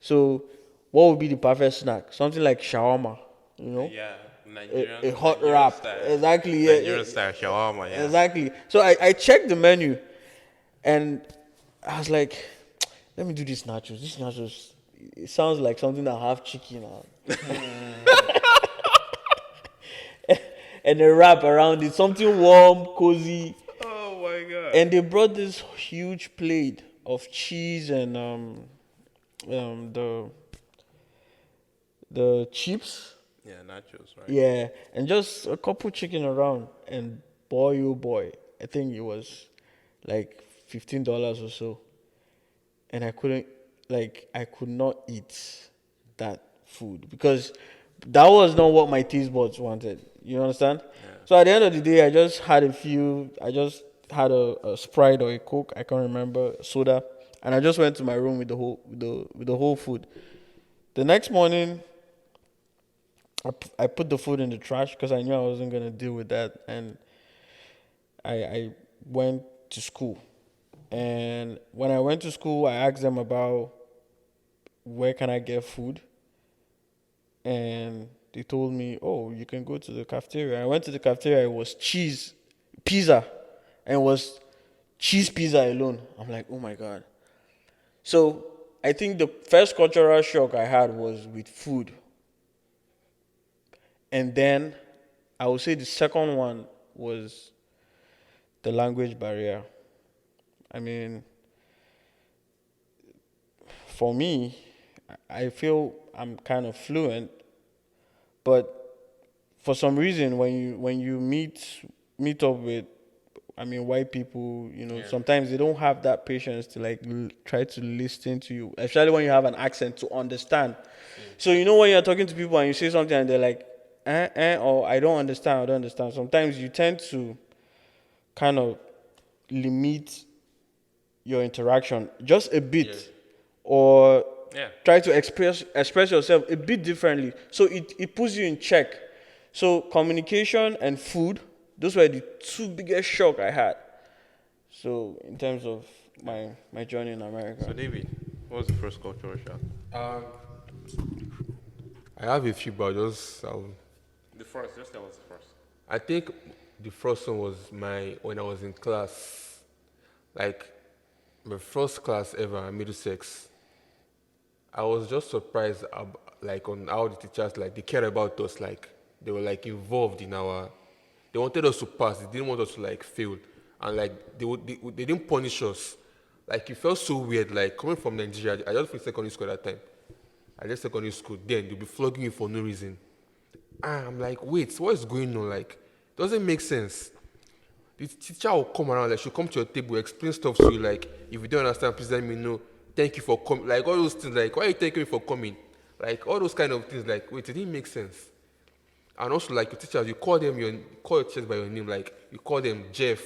So, what would be the perfect snack? Something like shawarma, you know? Yeah, Nigerian. A hot Nigerian wrap. style. Exactly. Yeah, Nigerian style shawarma, yeah. Exactly. So I checked the menu and I was like, let me do these nachos. These nachos, it sounds like something that have chicken on. And a wrap around it, something warm, cozy. Oh my god. And they brought this huge plate of cheese and the chips. Yeah, nachos, right? Yeah, and just a couple chicken around, and boy, oh boy, I think it was like $15 or so, and I could not eat that food because that was not what my taste buds wanted. You understand? So at the end of the day, I just had a Sprite or a Coke, I can't remember, soda, and I just went to my room with the whole food. The next morning, I put the food in the trash because I knew I wasn't gonna deal with that, and I went to school. And when I went to school, I asked them about where can I get food, and they told me, "Oh, you can go to the cafeteria." I went to the cafeteria. It was cheese pizza, and it was cheese pizza alone. I'm like, "Oh my god!" So I think the first cultural shock I had was with food. And then I would say the second one was the language barrier. I mean, for me, I feel I'm kind of fluent, but for some reason, when you meet up with, I mean, white people, sometimes they don't have that patience to like try to listen to you, especially when you have an accent to understand. So when you're talking to people and you say something and they're like, or I don't understand. Sometimes you tend to kind of limit your interaction just a bit, Yeah. or Yeah. try to express yourself a bit differently. So it puts you in check. So communication and food, those were the two biggest shock I had. So in terms of my journey in So America. David, what was the first cultural shock? Um, I have a few, but The first, just tell us the first. I think the first one was when I was in class, like my first class ever, Middlesex. I was just surprised, like on how the teachers like they cared about us, like they were like involved in our. They wanted us to pass. They didn't want us to like fail, and like they didn't punish us. Like it felt so weird. Like coming from Nigeria, I just finished secondary school at that time. I left secondary school. Then they'll be flogging you for no reason. I'm like, wait, what is going on? Like, doesn't make sense. The teacher will come around, like she'll come to your table, explain stuff to you, like if you don't understand, please let me know. Thank you for coming. Like all those things, like why are you thanking me for coming? Like all those kind of things, like wait, it didn't make sense. And also like your teachers, you call your teachers by your name, like you call them Jeff,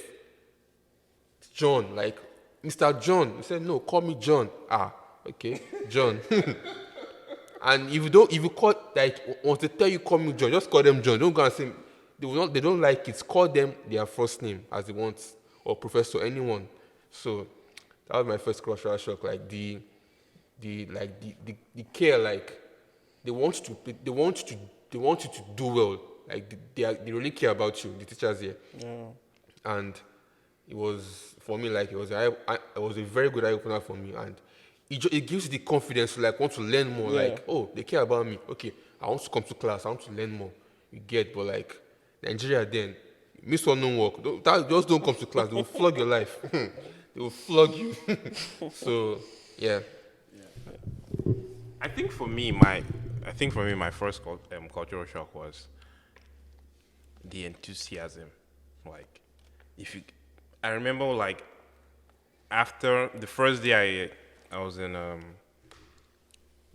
John, like Mr. John. You said no, call me John. Ah, okay, John. And if you call like once they tell you call me John, just call them John. Don't go and say they don't like it. Call them their first name as they want, or professor, anyone. So that was my first cultural shock. Like the care, like they want you to they want you to do well. Like they really care about you, the teachers here. Yeah. And it was for me like it was a very good eye opener for me, and it gives you the confidence to like want to learn more. Yeah. Like, oh, they care about me. Okay, I want to come to class. I want to learn more. You get, but like Nigeria, then miss one no work. Just don't come to class. They will flog your life. They will flog you. So yeah. I think for me, my first cultural shock was the enthusiasm. Like, if you, I remember like after the first day I was in the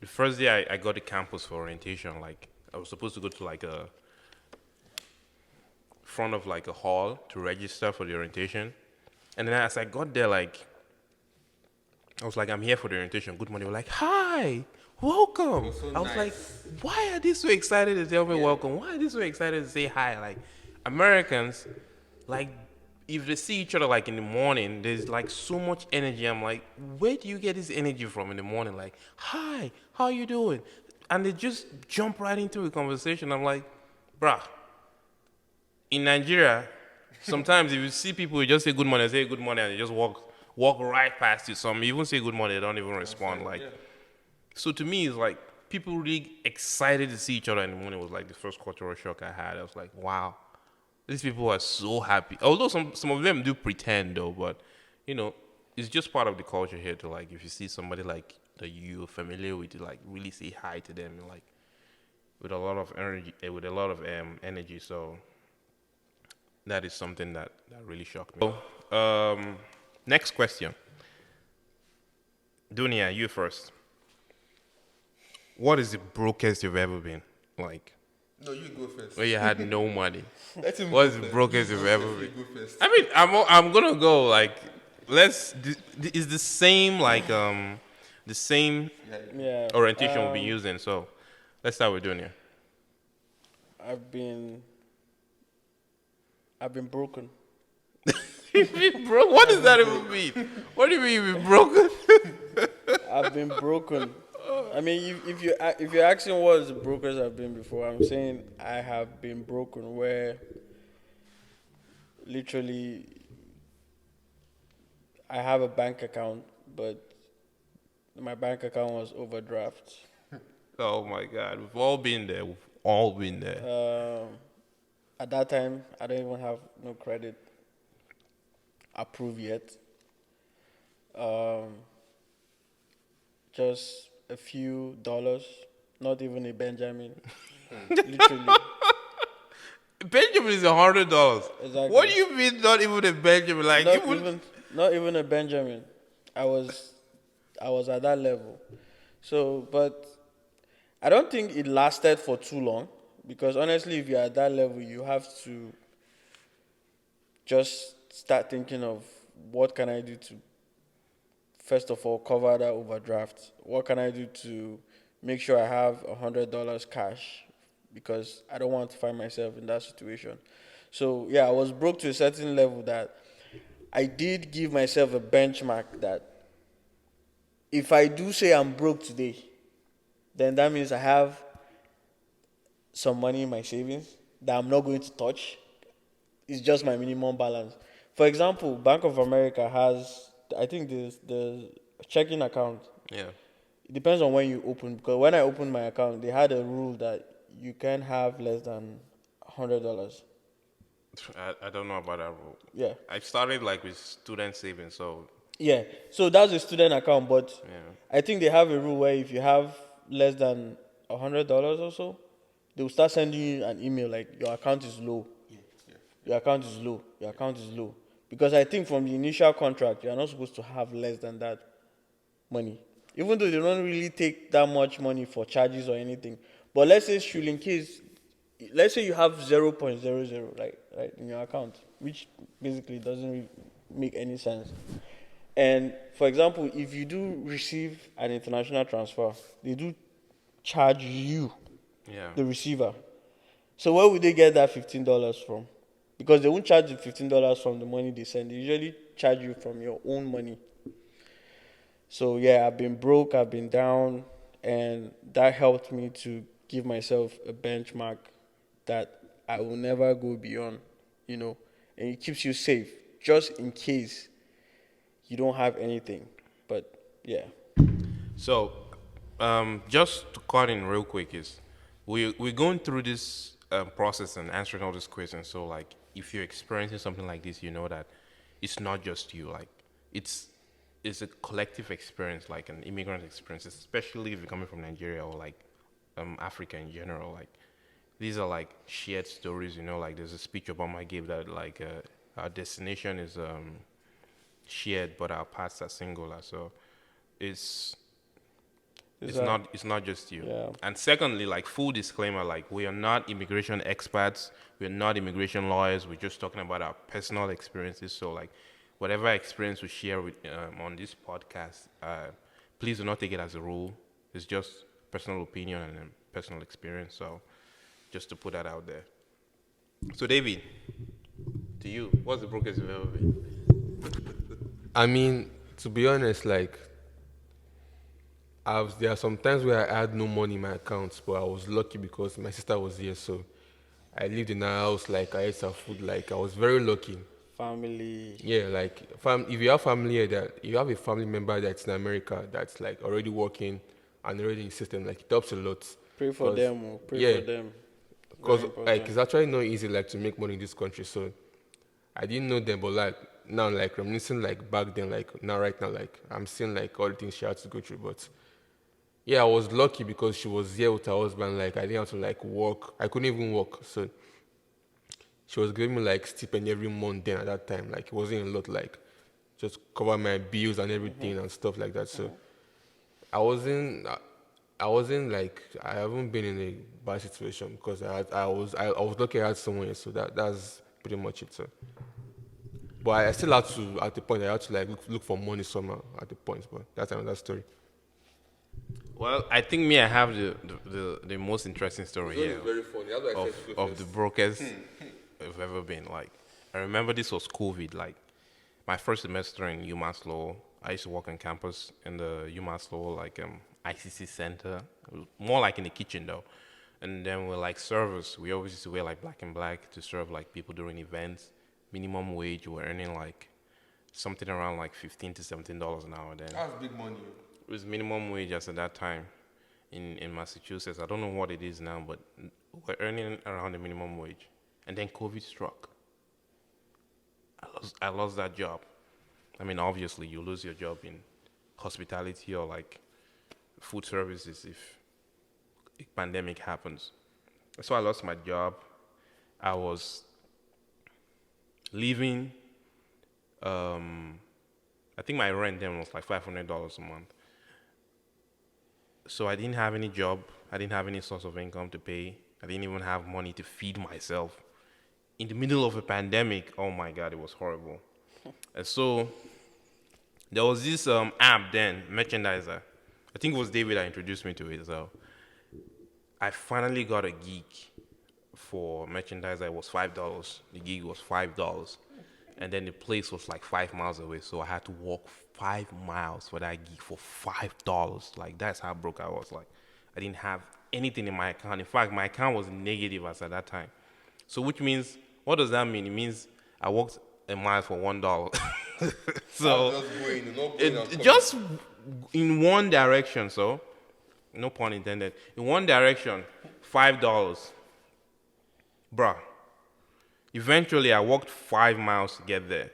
first day I got to campus for orientation. Like I was supposed to go to like a front of like a hall to register for the orientation, and then as I got there, like I was like, I'm here for the orientation. Good morning. They were like, hi, welcome. So I was nice. like, why are they so excited to tell me welcome? Why are they so excited to say hi? Like, Americans, like, if they see each other like in the morning, there's like so much energy. I'm like, where do you get this energy from in the morning? Like, hi, how you doing? And they just jump right into a conversation. I'm like, bruh, in Nigeria, sometimes if you see people, you just say good morning, and they just walk right past you. Some even say good morning, they don't even respond. Like, so to me, it's like people really excited to see each other in the morning was like the first cultural shock I had. I was like, wow, these people are so happy. Although some of them do pretend though, but it's just part of the culture here to like if you see somebody like that you're familiar with, to like really say hi to them like with a lot of energy. So that is something that really shocked me. So, next question. Dunia, you first. What is the brokest you've ever been? Like, No, you go first. where you had no money. Let him What's go the first. brokest You you've go ever first, been? you go first. I mean, I'm gonna go like, is the same like the same Yeah. orientation we'll be using. So let's start with Dunia. I've been broken. Bro, what does that even mean? What do you mean you've been broken? I've been broken. I mean, if you're asking what the brokers I've been before, I'm saying I have been broken. Where literally I have a bank account, but my bank account was overdraft. Oh my God, we've all been there. We've all been there. At that time, I don't even have no credit. approve yet. Um, just a few dollars, not even a Benjamin. Literally, Benjamin is $100. What exactly. do you mean not even a Benjamin? Like Not even even, not even a Benjamin. I was, I was at that level. So, but I don't think it lasted for too long because honestly, if you're at that level, you have to just start thinking of what can I do to first of all cover that overdraft. What can I do to make sure I have $100 cash because I don't want to find myself in that situation. So yeah, I was broke to a certain level that I did give myself a benchmark that if I do say I'm broke today, then that means I have some money in my savings that I'm not going to touch. It's just my minimum balance. For example, Bank of America has, I think, the checking account. yeah. It depends on when you open. Because when I opened my account, they had a rule that you can't have less than $100. I don't know about that rule. Yeah, I started like with student savings, so yeah. So that's a student account, but yeah. I think they have a rule where if you have less than $100 or so, they will start sending you an email like your account is low. Your account is low. Your account is low. Because I think from the initial contract, you are not supposed to have less than that money. Even though they don't really take that much money for charges or anything. But let's say, should in case, let's say you have 0.00, right, in your account, which basically doesn't really make any sense. And for example, if you do receive an international transfer, they do charge you, Yeah. the receiver. So where would they get that $15 from? Because they won't charge you $15 from the money they send. They usually charge you from your own money. So yeah, I've been broke, I've been down, and that helped me to give myself a benchmark that I will never go beyond, you know, and it keeps you safe just in case you don't have anything. But yeah, So, just to cut in real quick is we're going through this process and answering all these questions. So, like, if you're experiencing something like this, you know that it's not just you. Like, it's it's a collective experience, like an immigrant experience, especially if you're coming from Nigeria or like Africa in general. Like, these are like shared stories. You know, like there's a speech Obama gave that like our destination is shared, but our paths are singular. So it's is it's that not just you. yeah. And secondly, like full disclaimer, like we are not immigration experts, we're not immigration lawyers, we're just talking about our personal experiences. So like whatever experience we share with on this podcast, please do not take it as a rule. It's just personal opinion and personal experience. So just to put that out there. So David, to you, what's the brokest you've ever been? I mean, to be honest, like there are some times where I had no money in my accounts, but I was lucky because my sister was here, so I lived in her house. Like I ate her food. Like I was very lucky. Family. Yeah, like if you have family here that if you have a family member that's in America that's like already working and already in the system, like it helps a lot. Pray for Cause them. Oh, pray yeah, for them. Very cause like important. it's actually not easy like to make money in this country. So I didn't know them, but like now, like reminiscing like back then, like now right now, like I'm seeing like all the things she had to go through. But yeah, I was lucky because she was here with her husband. Like I didn't have to like work. I couldn't even work, so she was giving me like stipend every month. Then at that time, like it wasn't a lot, like just cover my bills and everything and stuff like that. So I wasn't. I wasn't like I haven't been in a bad situation because I was lucky I had someone here, so that's pretty much it. So. But I still had to, at the point, I had to like look for money somehow at the point. But that's another story. Well, I think me, I have the most interesting story here very funny. That's why of the brokest I've ever been. Like, I remember this was COVID. Like, my first semester in UMass Law, I used to work on campus in the UMass Law, like ICC center. It was more like in the kitchen though. And then we're like servers. We always used to wear like black and black to serve like people during events. Minimum wage, we're earning like something around like $15 to $17 an hour then. That's big money. It was minimum wage as at that time in Massachusetts. I don't know what it is now, but we're earning around the minimum wage. And then COVID struck. A lot I lost that job. I mean, obviously, you lose your job in hospitality or like food services if a pandemic happens. So I lost my job. I was living. I think my rent then was like $500 a month. So I didn't have any job. I didn't have any source of income to pay. I didn't even have money to feed myself. In the middle of a pandemic, oh my God, it was horrible. And so there was this app then, Merchandiser. I think it was David that introduced me to it. So I finally got a gig for Merchandiser. It was $5. The gig was $5. And then the place was like 5 miles away. So I had to walk 5 miles for that gig for $5. Like, that's how broke I was. Like, I didn't have anything in my account. In fact, my account was negative as at that time. So which means, what does that mean? It means I walked a mile for $1. So Just going, no going and coming. just in one direction, so no pun intended. In one direction, $5. Bruh. Eventually I walked 5 miles to get there.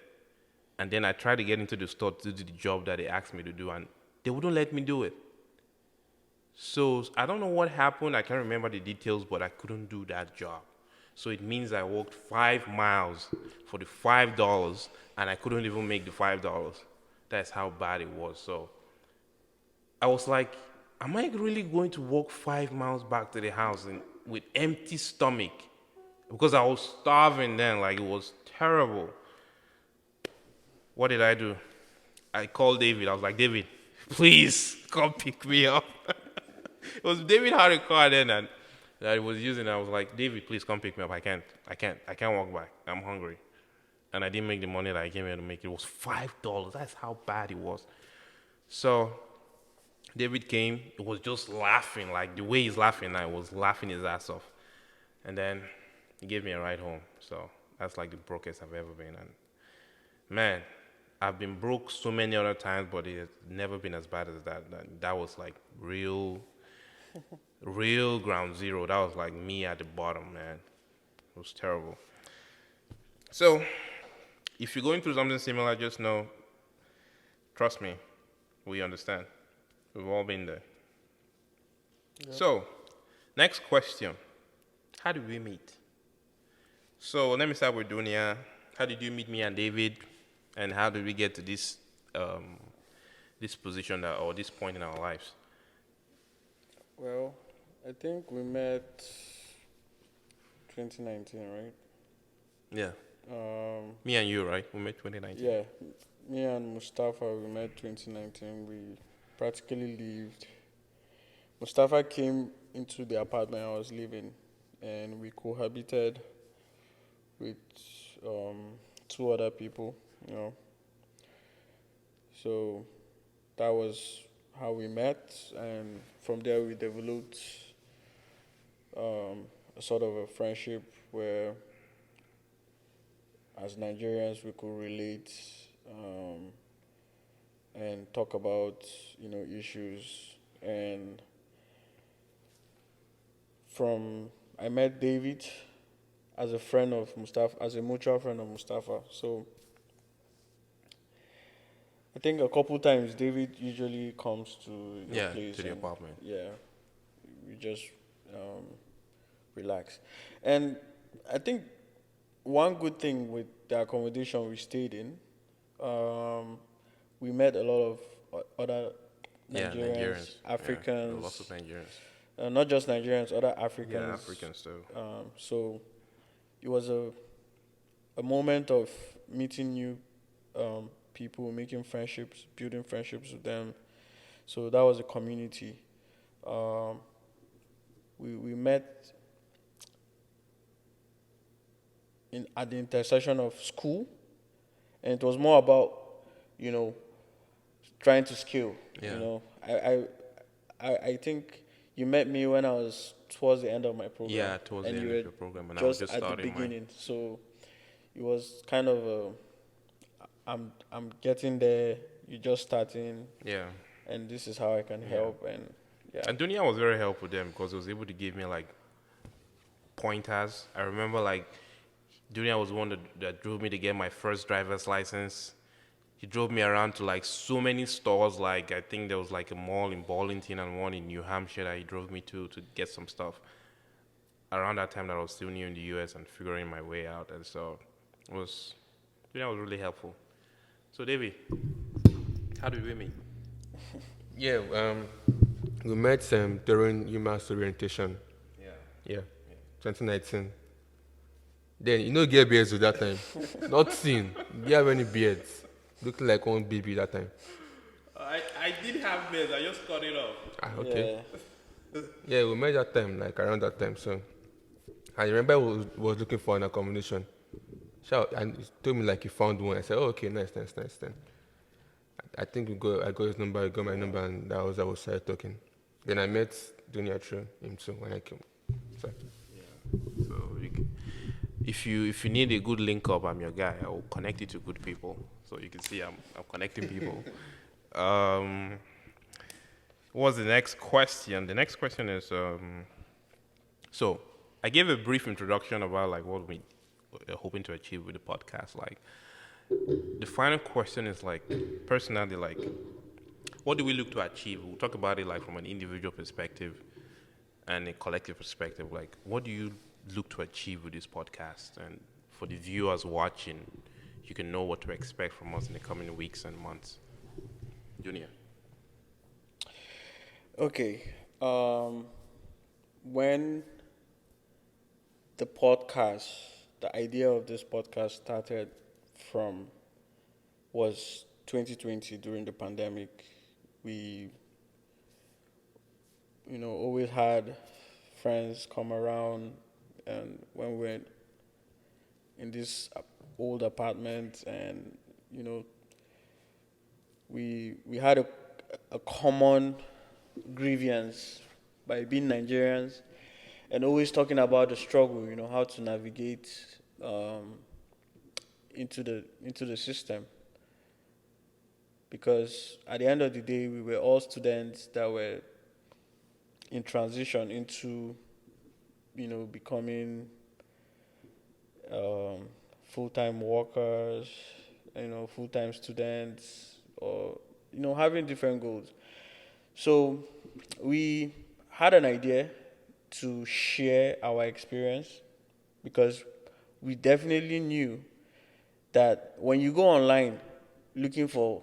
And then I tried to get into the store to do the job that they asked me to do, and they wouldn't let me do it. So I don't know what happened. I can't remember the details, but I couldn't do that job. So it means I walked 5 miles for the $5, and I couldn't even make the $5. That's how bad it was. So I was like, am I really going to walk 5 miles back to the house with empty stomach? Because I was starving then, like it was terrible. What did I do? I called David. I was like, David, please come pick me up. It was David had a car then and that he was using. I was like, David, please come pick me up. I can't walk back. I'm hungry. And I didn't make the money that I came here to make. It was $5. That's how bad it was. So David came. It was just laughing. Like the way he's laughing now, was laughing his ass off. And then he gave me a ride home. So that's like the brokest I've ever been. And man, I've been broke so many other times, but it has never been as bad as that. That was like real ground zero. That was like me at the bottom, man. It was terrible. So, if you're going through something similar, just know, trust me, we understand. We've all been there. Yep. So, next question. How did we meet? So, let me start with Dunia. How did you meet me and David? And how did we get to this this position or this point in our lives? Well, I think we met 2019, right? Yeah. Me and you, right? We met 2019. Yeah, me and Mustafa, we met 2019. We practically lived. Mustafa came into the apartment I was living, and we cohabited with 2 other people, you know. So that was how we met, and from there we developed a sort of a friendship where, as Nigerians, we could relate and talk about, issues. And I met David as a friend of Mustafa, as a mutual friend of Mustafa. So I think a couple times David usually comes to your place. To the apartment. Yeah, we just relax. And I think one good thing with the accommodation we stayed in, we met a lot of other Nigerians, Africans. Yeah, lots of Nigerians. Not just Nigerians, other Africans. Yeah, Africans too. So it was a moment of meeting new people, making friendships, building friendships with them. So that was a community. We met at the intersection of school, and it was more about, trying to scale. Yeah. I think you met me when I was towards the end of my program. Yeah, towards the end of your program, and I was just just at the starting beginning. So it was kind of I'm getting there. You're just starting. Yeah. And this is how I can help. And yeah. And Dunia was very helpful then because he was able to give me like pointers. I remember like Junior was the one that drove me to get my first driver's license. He drove me around to like so many stores. Like I think there was like a mall in Burlington and one in New Hampshire that he drove me to get some stuff. Around that time that I was still new in the US and figuring my way out, and so it was, Junior was really helpful. So Davey, how did we meet? Yeah, we met during UMass orientation. Yeah. Yeah, 2019. Then you know, get beards with that time. Not seen. Do you have any beards? Looking like one baby that time. I did have beers. I just cut it off. Ah, okay. Yeah. Yeah, we met that time, like around that time. So I remember was looking for an accommodation. And he told me like he found one. I said, oh, okay, nice. Then I think I got his number, I got my number, and that was how we started talking. Then I met Dunia through him too when I came. So So if you need a good link up, I'm your guy. I will connect you to good people. So you can see I'm connecting people. What's the next question? The next question is so I gave a brief introduction about like what we are hoping to achieve with the podcast. Like the final question is like personally, like what do we look to achieve? We'll talk about it like from an individual perspective and a collective perspective. Like what do you look to achieve with this podcast? And for the viewers watching, you can know what to expect from us in the coming weeks and months. Junior. Okay. When the idea of this podcast started from was 2020 during the pandemic. We, always had friends come around, and when we were in this old apartment, and we had a common grievance by being Nigerians, and always talking about the struggle, how to navigate into the system. Because at the end of the day, we were all students that were in transition into, becoming full-time workers, full-time students, or having different goals. So we had an idea to share our experience, because we definitely knew that when you go online looking for,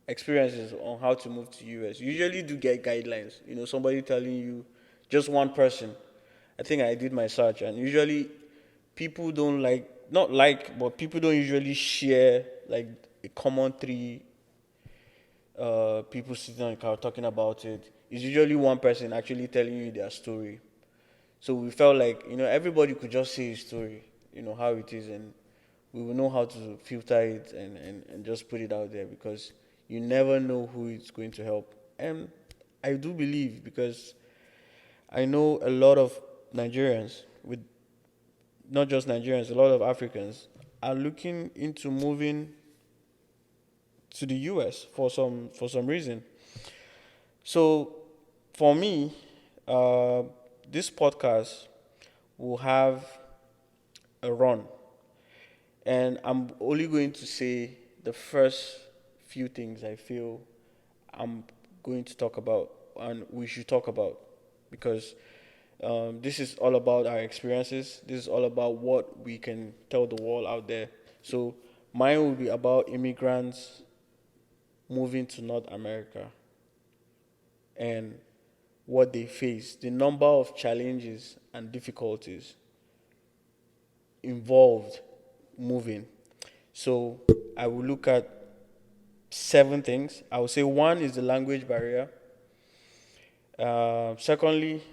experiences on how to move to US, you usually do get guidelines. Somebody telling you, just one person. I think I did my search, and usually people don't but people don't usually share like a common three people sitting on the car talking about it. It's usually one person actually telling you their story. So we felt like, everybody could just say his story, how it is, and we will know how to filter it and just put it out there, because you never know who it's going to help. And I do believe, because I know a lot of Nigerians, with not just Nigerians, a lot of Africans are looking into moving to the US for some reason. So for me, this podcast will have a run, and I'm only going to say the first few things I feel I'm going to talk about and we should talk about, because this is all about our experiences. This is all about what we can tell the world out there. So mine will be about immigrants moving to North America and what they face, the number of challenges and difficulties involved moving. So I will look at 7 things. I would say 1 is the language barrier. Secondly,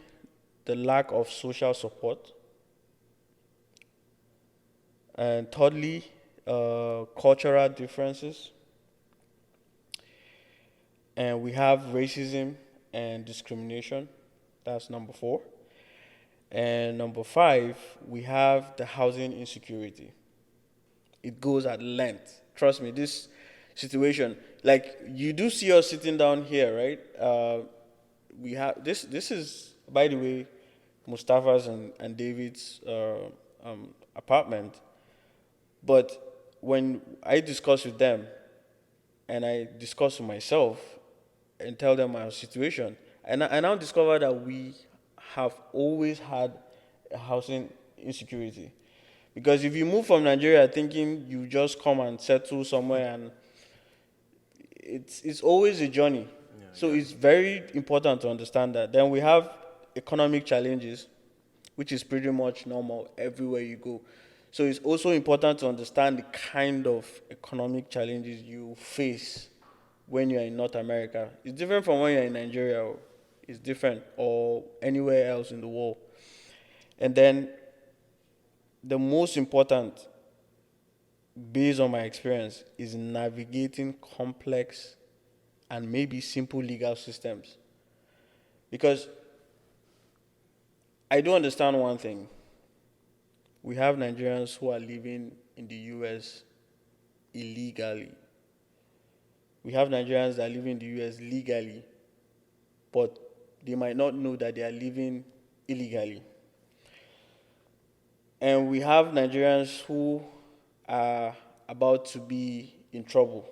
the lack of social support. And thirdly, cultural differences. And we have racism and discrimination. That's number 4. And number 5, we have the housing insecurity. It goes at length. Trust me, this situation, like you do see us sitting down here, right? We have this is, by the way, Mustafa's and David's apartment. But when I discuss with them and I discuss with myself and tell them my situation, and I now discover that we have always had a housing insecurity. Because if you move from Nigeria thinking you just come and settle somewhere, and it's always a journey. So it's very important to understand that. Then we have economic challenges, which is pretty much normal everywhere you go. So it's also important to understand the kind of economic challenges you face when you're in North America. It's different from when you're in Nigeria. It's different, or anywhere else in the world. And then the most important, based on my experience, is navigating complex and maybe simple legal systems. Because I do understand one thing. We have Nigerians who are living in the US illegally. We have Nigerians that live in the US legally, but they might not know that they are living illegally. And we have Nigerians who are about to be in trouble.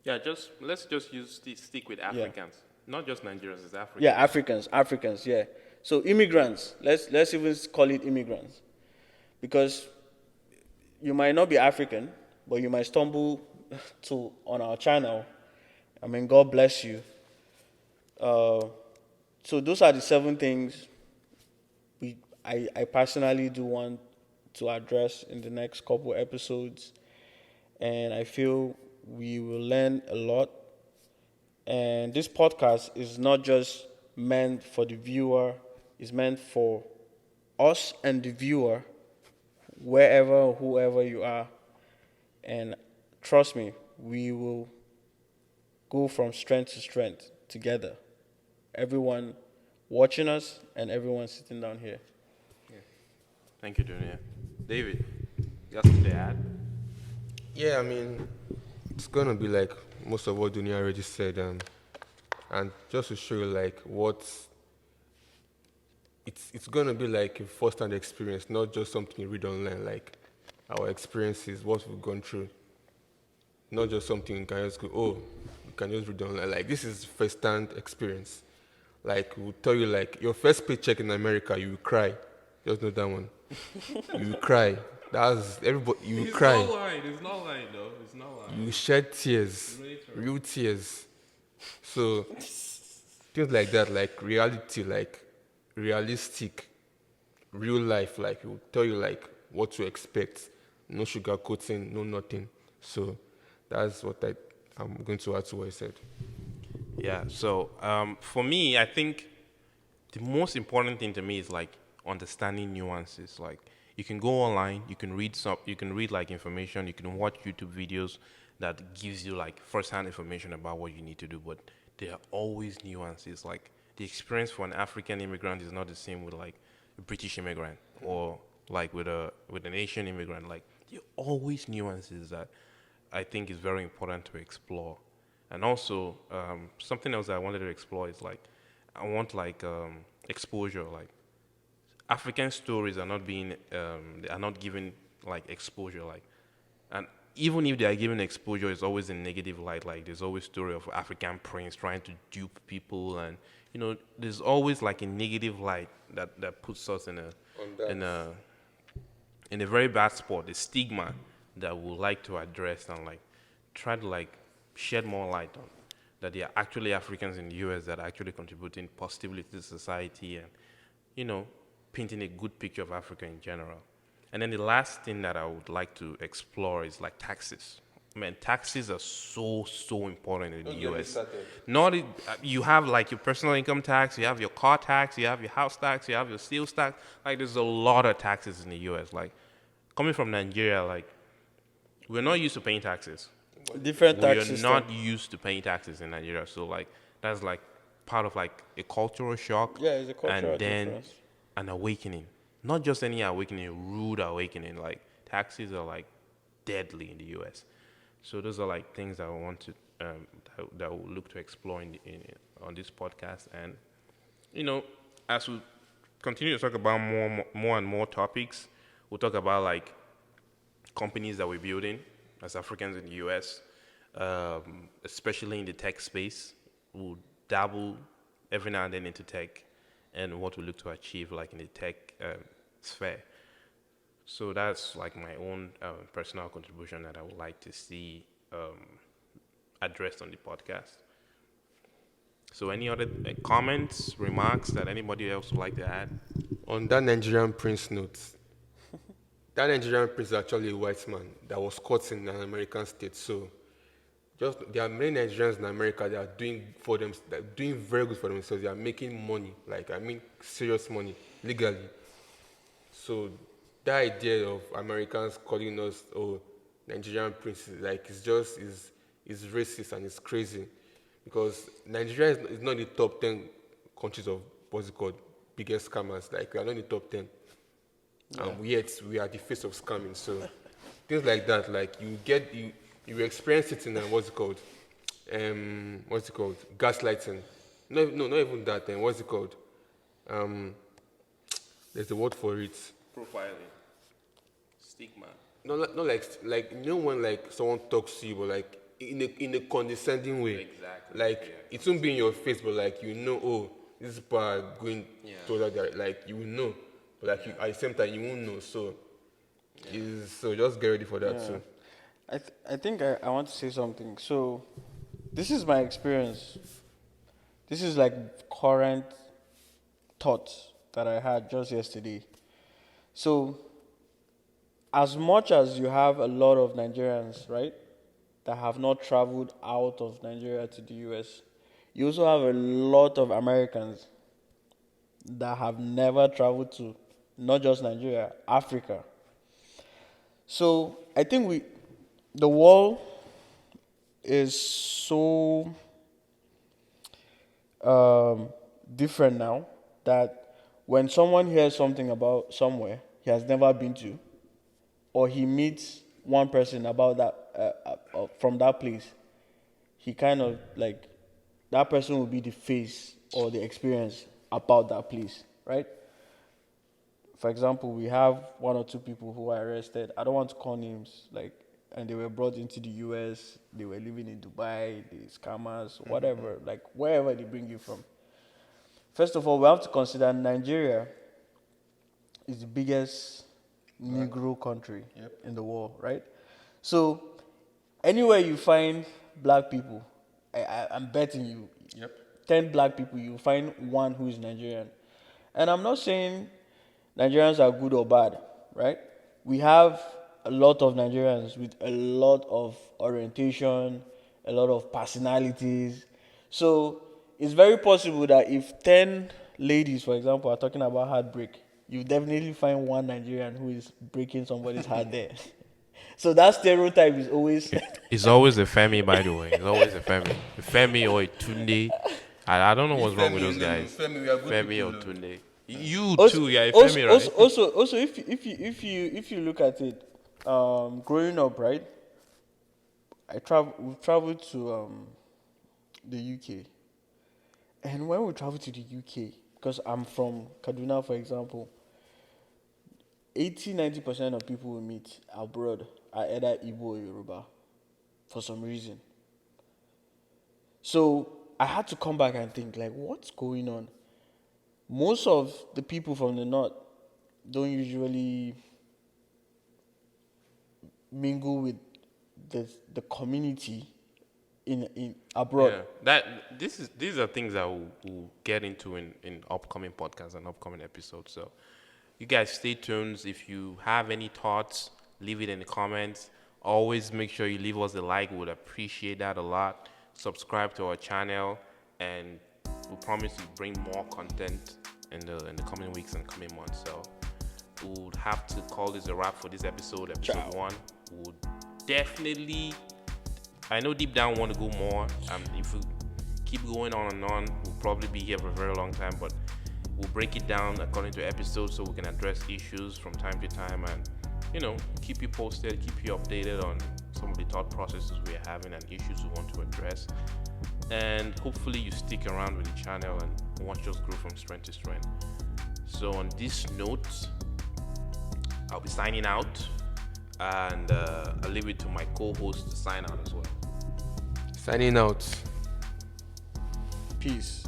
Yeah, let's just stick with Yeah. Africans, not just Nigerians. It's Africans. Yeah, Africans, yeah. So immigrants, let's even call it immigrants, because you might not be African, but you might stumble to on our channel. I mean, God bless you. So those are the 7 things I personally do want to address in the next couple episodes, and I feel we will learn a lot. And this podcast is not just meant for the viewer; it's meant for us and the viewer, wherever, whoever you are. And trust me, we will go from strength to strength together. Everyone watching us and everyone sitting down here. Thank you, Dunia. David, you got something to add? Yeah, I mean, it's gonna be like most of what Dunia already said, and just to show you like what it's gonna be like a first-hand experience, not just something you read online. Like our experiences, what we've gone through, not just something you can just go, oh, you can just read online. Like this is first-hand experience. Like we'll tell you, like your first paycheck in America, you will cry. Just know that one. You will cry. That's everybody. You will cry. It's not lying, though. It's not lying. You shed tears, real tears. So things like that, like reality, like realistic, real life, like it will tell you like what to expect. No sugarcoating, no nothing. So that's what I'm going to add to what I said. Yeah. So for me, I think the most important thing to me is like understanding nuances. Like you can go online, you can read like information, you can watch YouTube videos that gives you like first-hand information about what you need to do, but there are always nuances. Like the experience for an African immigrant is not the same with like a British immigrant or like with an Asian immigrant. Like there are always nuances that I think is very important to explore. And also something else that I wanted to explore is like I want like exposure. Like African stories are not being they are not given like exposure. Like, and even if they are given exposure, it's always in negative light. Like there's always story of African prince trying to dupe people, and there's always like a negative light that puts us in a very bad spot. The stigma that we would like to address and like try to like shed more light on, that there are actually Africans in the US that are actually contributing positively to society, and painting a good picture of Africa in general. And then the last thing that I would like to explore is like taxes. Man, taxes are so important in the US. You have like your personal income tax, you have your car tax, you have your house tax, you have your sales tax. Like there's a lot of taxes in the US. Like coming from Nigeria, like we're not used to paying taxes. Different tax We're not used to paying taxes in Nigeria. So like that's like part of like a cultural shock. Yeah, it's a cultural and then difference. an awakening. Not just any awakening, a rude awakening. Like taxes are like deadly in the US. So those are like things that I want to that we'll look to explore on this podcast. And as we continue to talk about more and more topics. We'll talk about like companies that we're building as Africans in the US, especially in the tech space. We'll dabble every now and then into tech and what we look to achieve like in the tech sphere. So that's like my own personal contribution that I would like to see addressed on the podcast. So any other comments, remarks that anybody else would like to add? On that Nigerian prince note, that Nigerian prince is actually a white man that was caught in an American state. So just there are many Nigerians in America that are doing very good for themselves. They are making money, like I mean serious money, legally. So that idea of Americans calling us Nigerian princes, like is racist and it's crazy. Because Nigeria is not in the top 10 countries of what's it called, biggest scammers. Like we are not in the top 10. Yet we are the face of scamming. So things like that, like you experience it in what's it called, gaslighting. No, not even that. What's it called? There's a word for it. Profiling, stigma. No, not like you know when like someone talks to you, but like in a condescending way. Exactly. Like Yeah. it won't be in your face, but like this people are going towards that. Like you will know, but like at the same time you won't know. So, so just get ready for that too. I think I want to say something. So, this is my experience. This is like current thoughts that I had just yesterday. So, as much as you have a lot of Nigerians, right, that have not traveled out of Nigeria to the US, you also have a lot of Americans that have never traveled to not just Nigeria, Africa. So I think the world is so different now that when someone hears something about somewhere he has never been to, or he meets one person about that from that place, he kind of like that person will be the face or the experience about that place, right? For example, we have one or two people who are arrested. I don't want to call names, like, and they were brought into the US. They were living in Dubai, the scammers, whatever, like wherever they bring you from. First of all, we have to consider Nigeria is the biggest Negro country in the world, right? So anywhere you find black people, I'm betting you, 10 black people, you find one who is Nigerian. And I'm not saying Nigerians are good or bad, right? We have a lot of Nigerians with a lot of orientation, a lot of personalities. So it's very possible that if 10 ladies, for example, are talking about heartbreak, you definitely find one Nigerian who is breaking somebody's heart there. So that stereotype is always... It's always a Femi, by the way. It's always a Femi. A Femi or a Tunde. I don't know what's wrong with those guys. Femi, we are good Femi people, or though. Tunde. You Also- too, yeah, also- Femi, right? Also, if you look at it, growing up, right? We traveled to the UK, and when we travel to the UK, because I'm from Kaduna, for example, 80-90% of people we meet abroad are either Igbo or Yoruba, for some reason. So I had to come back and think, like, what's going on? Most of the people from the north don't usually mingle with the community in abroad. Yeah, these are things that we'll get into in upcoming podcasts and upcoming episodes. So you guys stay tuned. If you have any thoughts, leave it in the comments. Always make sure you leave us a like. We would appreciate that a lot. Subscribe to our channel, and we promise to bring more content in the coming weeks and coming months. So we'll have to call this a wrap for this episode Ciao. 1. We'll definitely, I know deep down we want to go more. If we keep going on and on, we'll probably be here for a very long time, but we'll break it down according to episodes so we can address issues from time to time and, keep you posted, keep you updated on some of the thought processes we're having and issues we want to address. And hopefully you stick around with the channel and watch us grow from strength to strength. So on this note, I'll be signing out, and I'll leave it to my co-host to sign out as well. Signing out. Peace.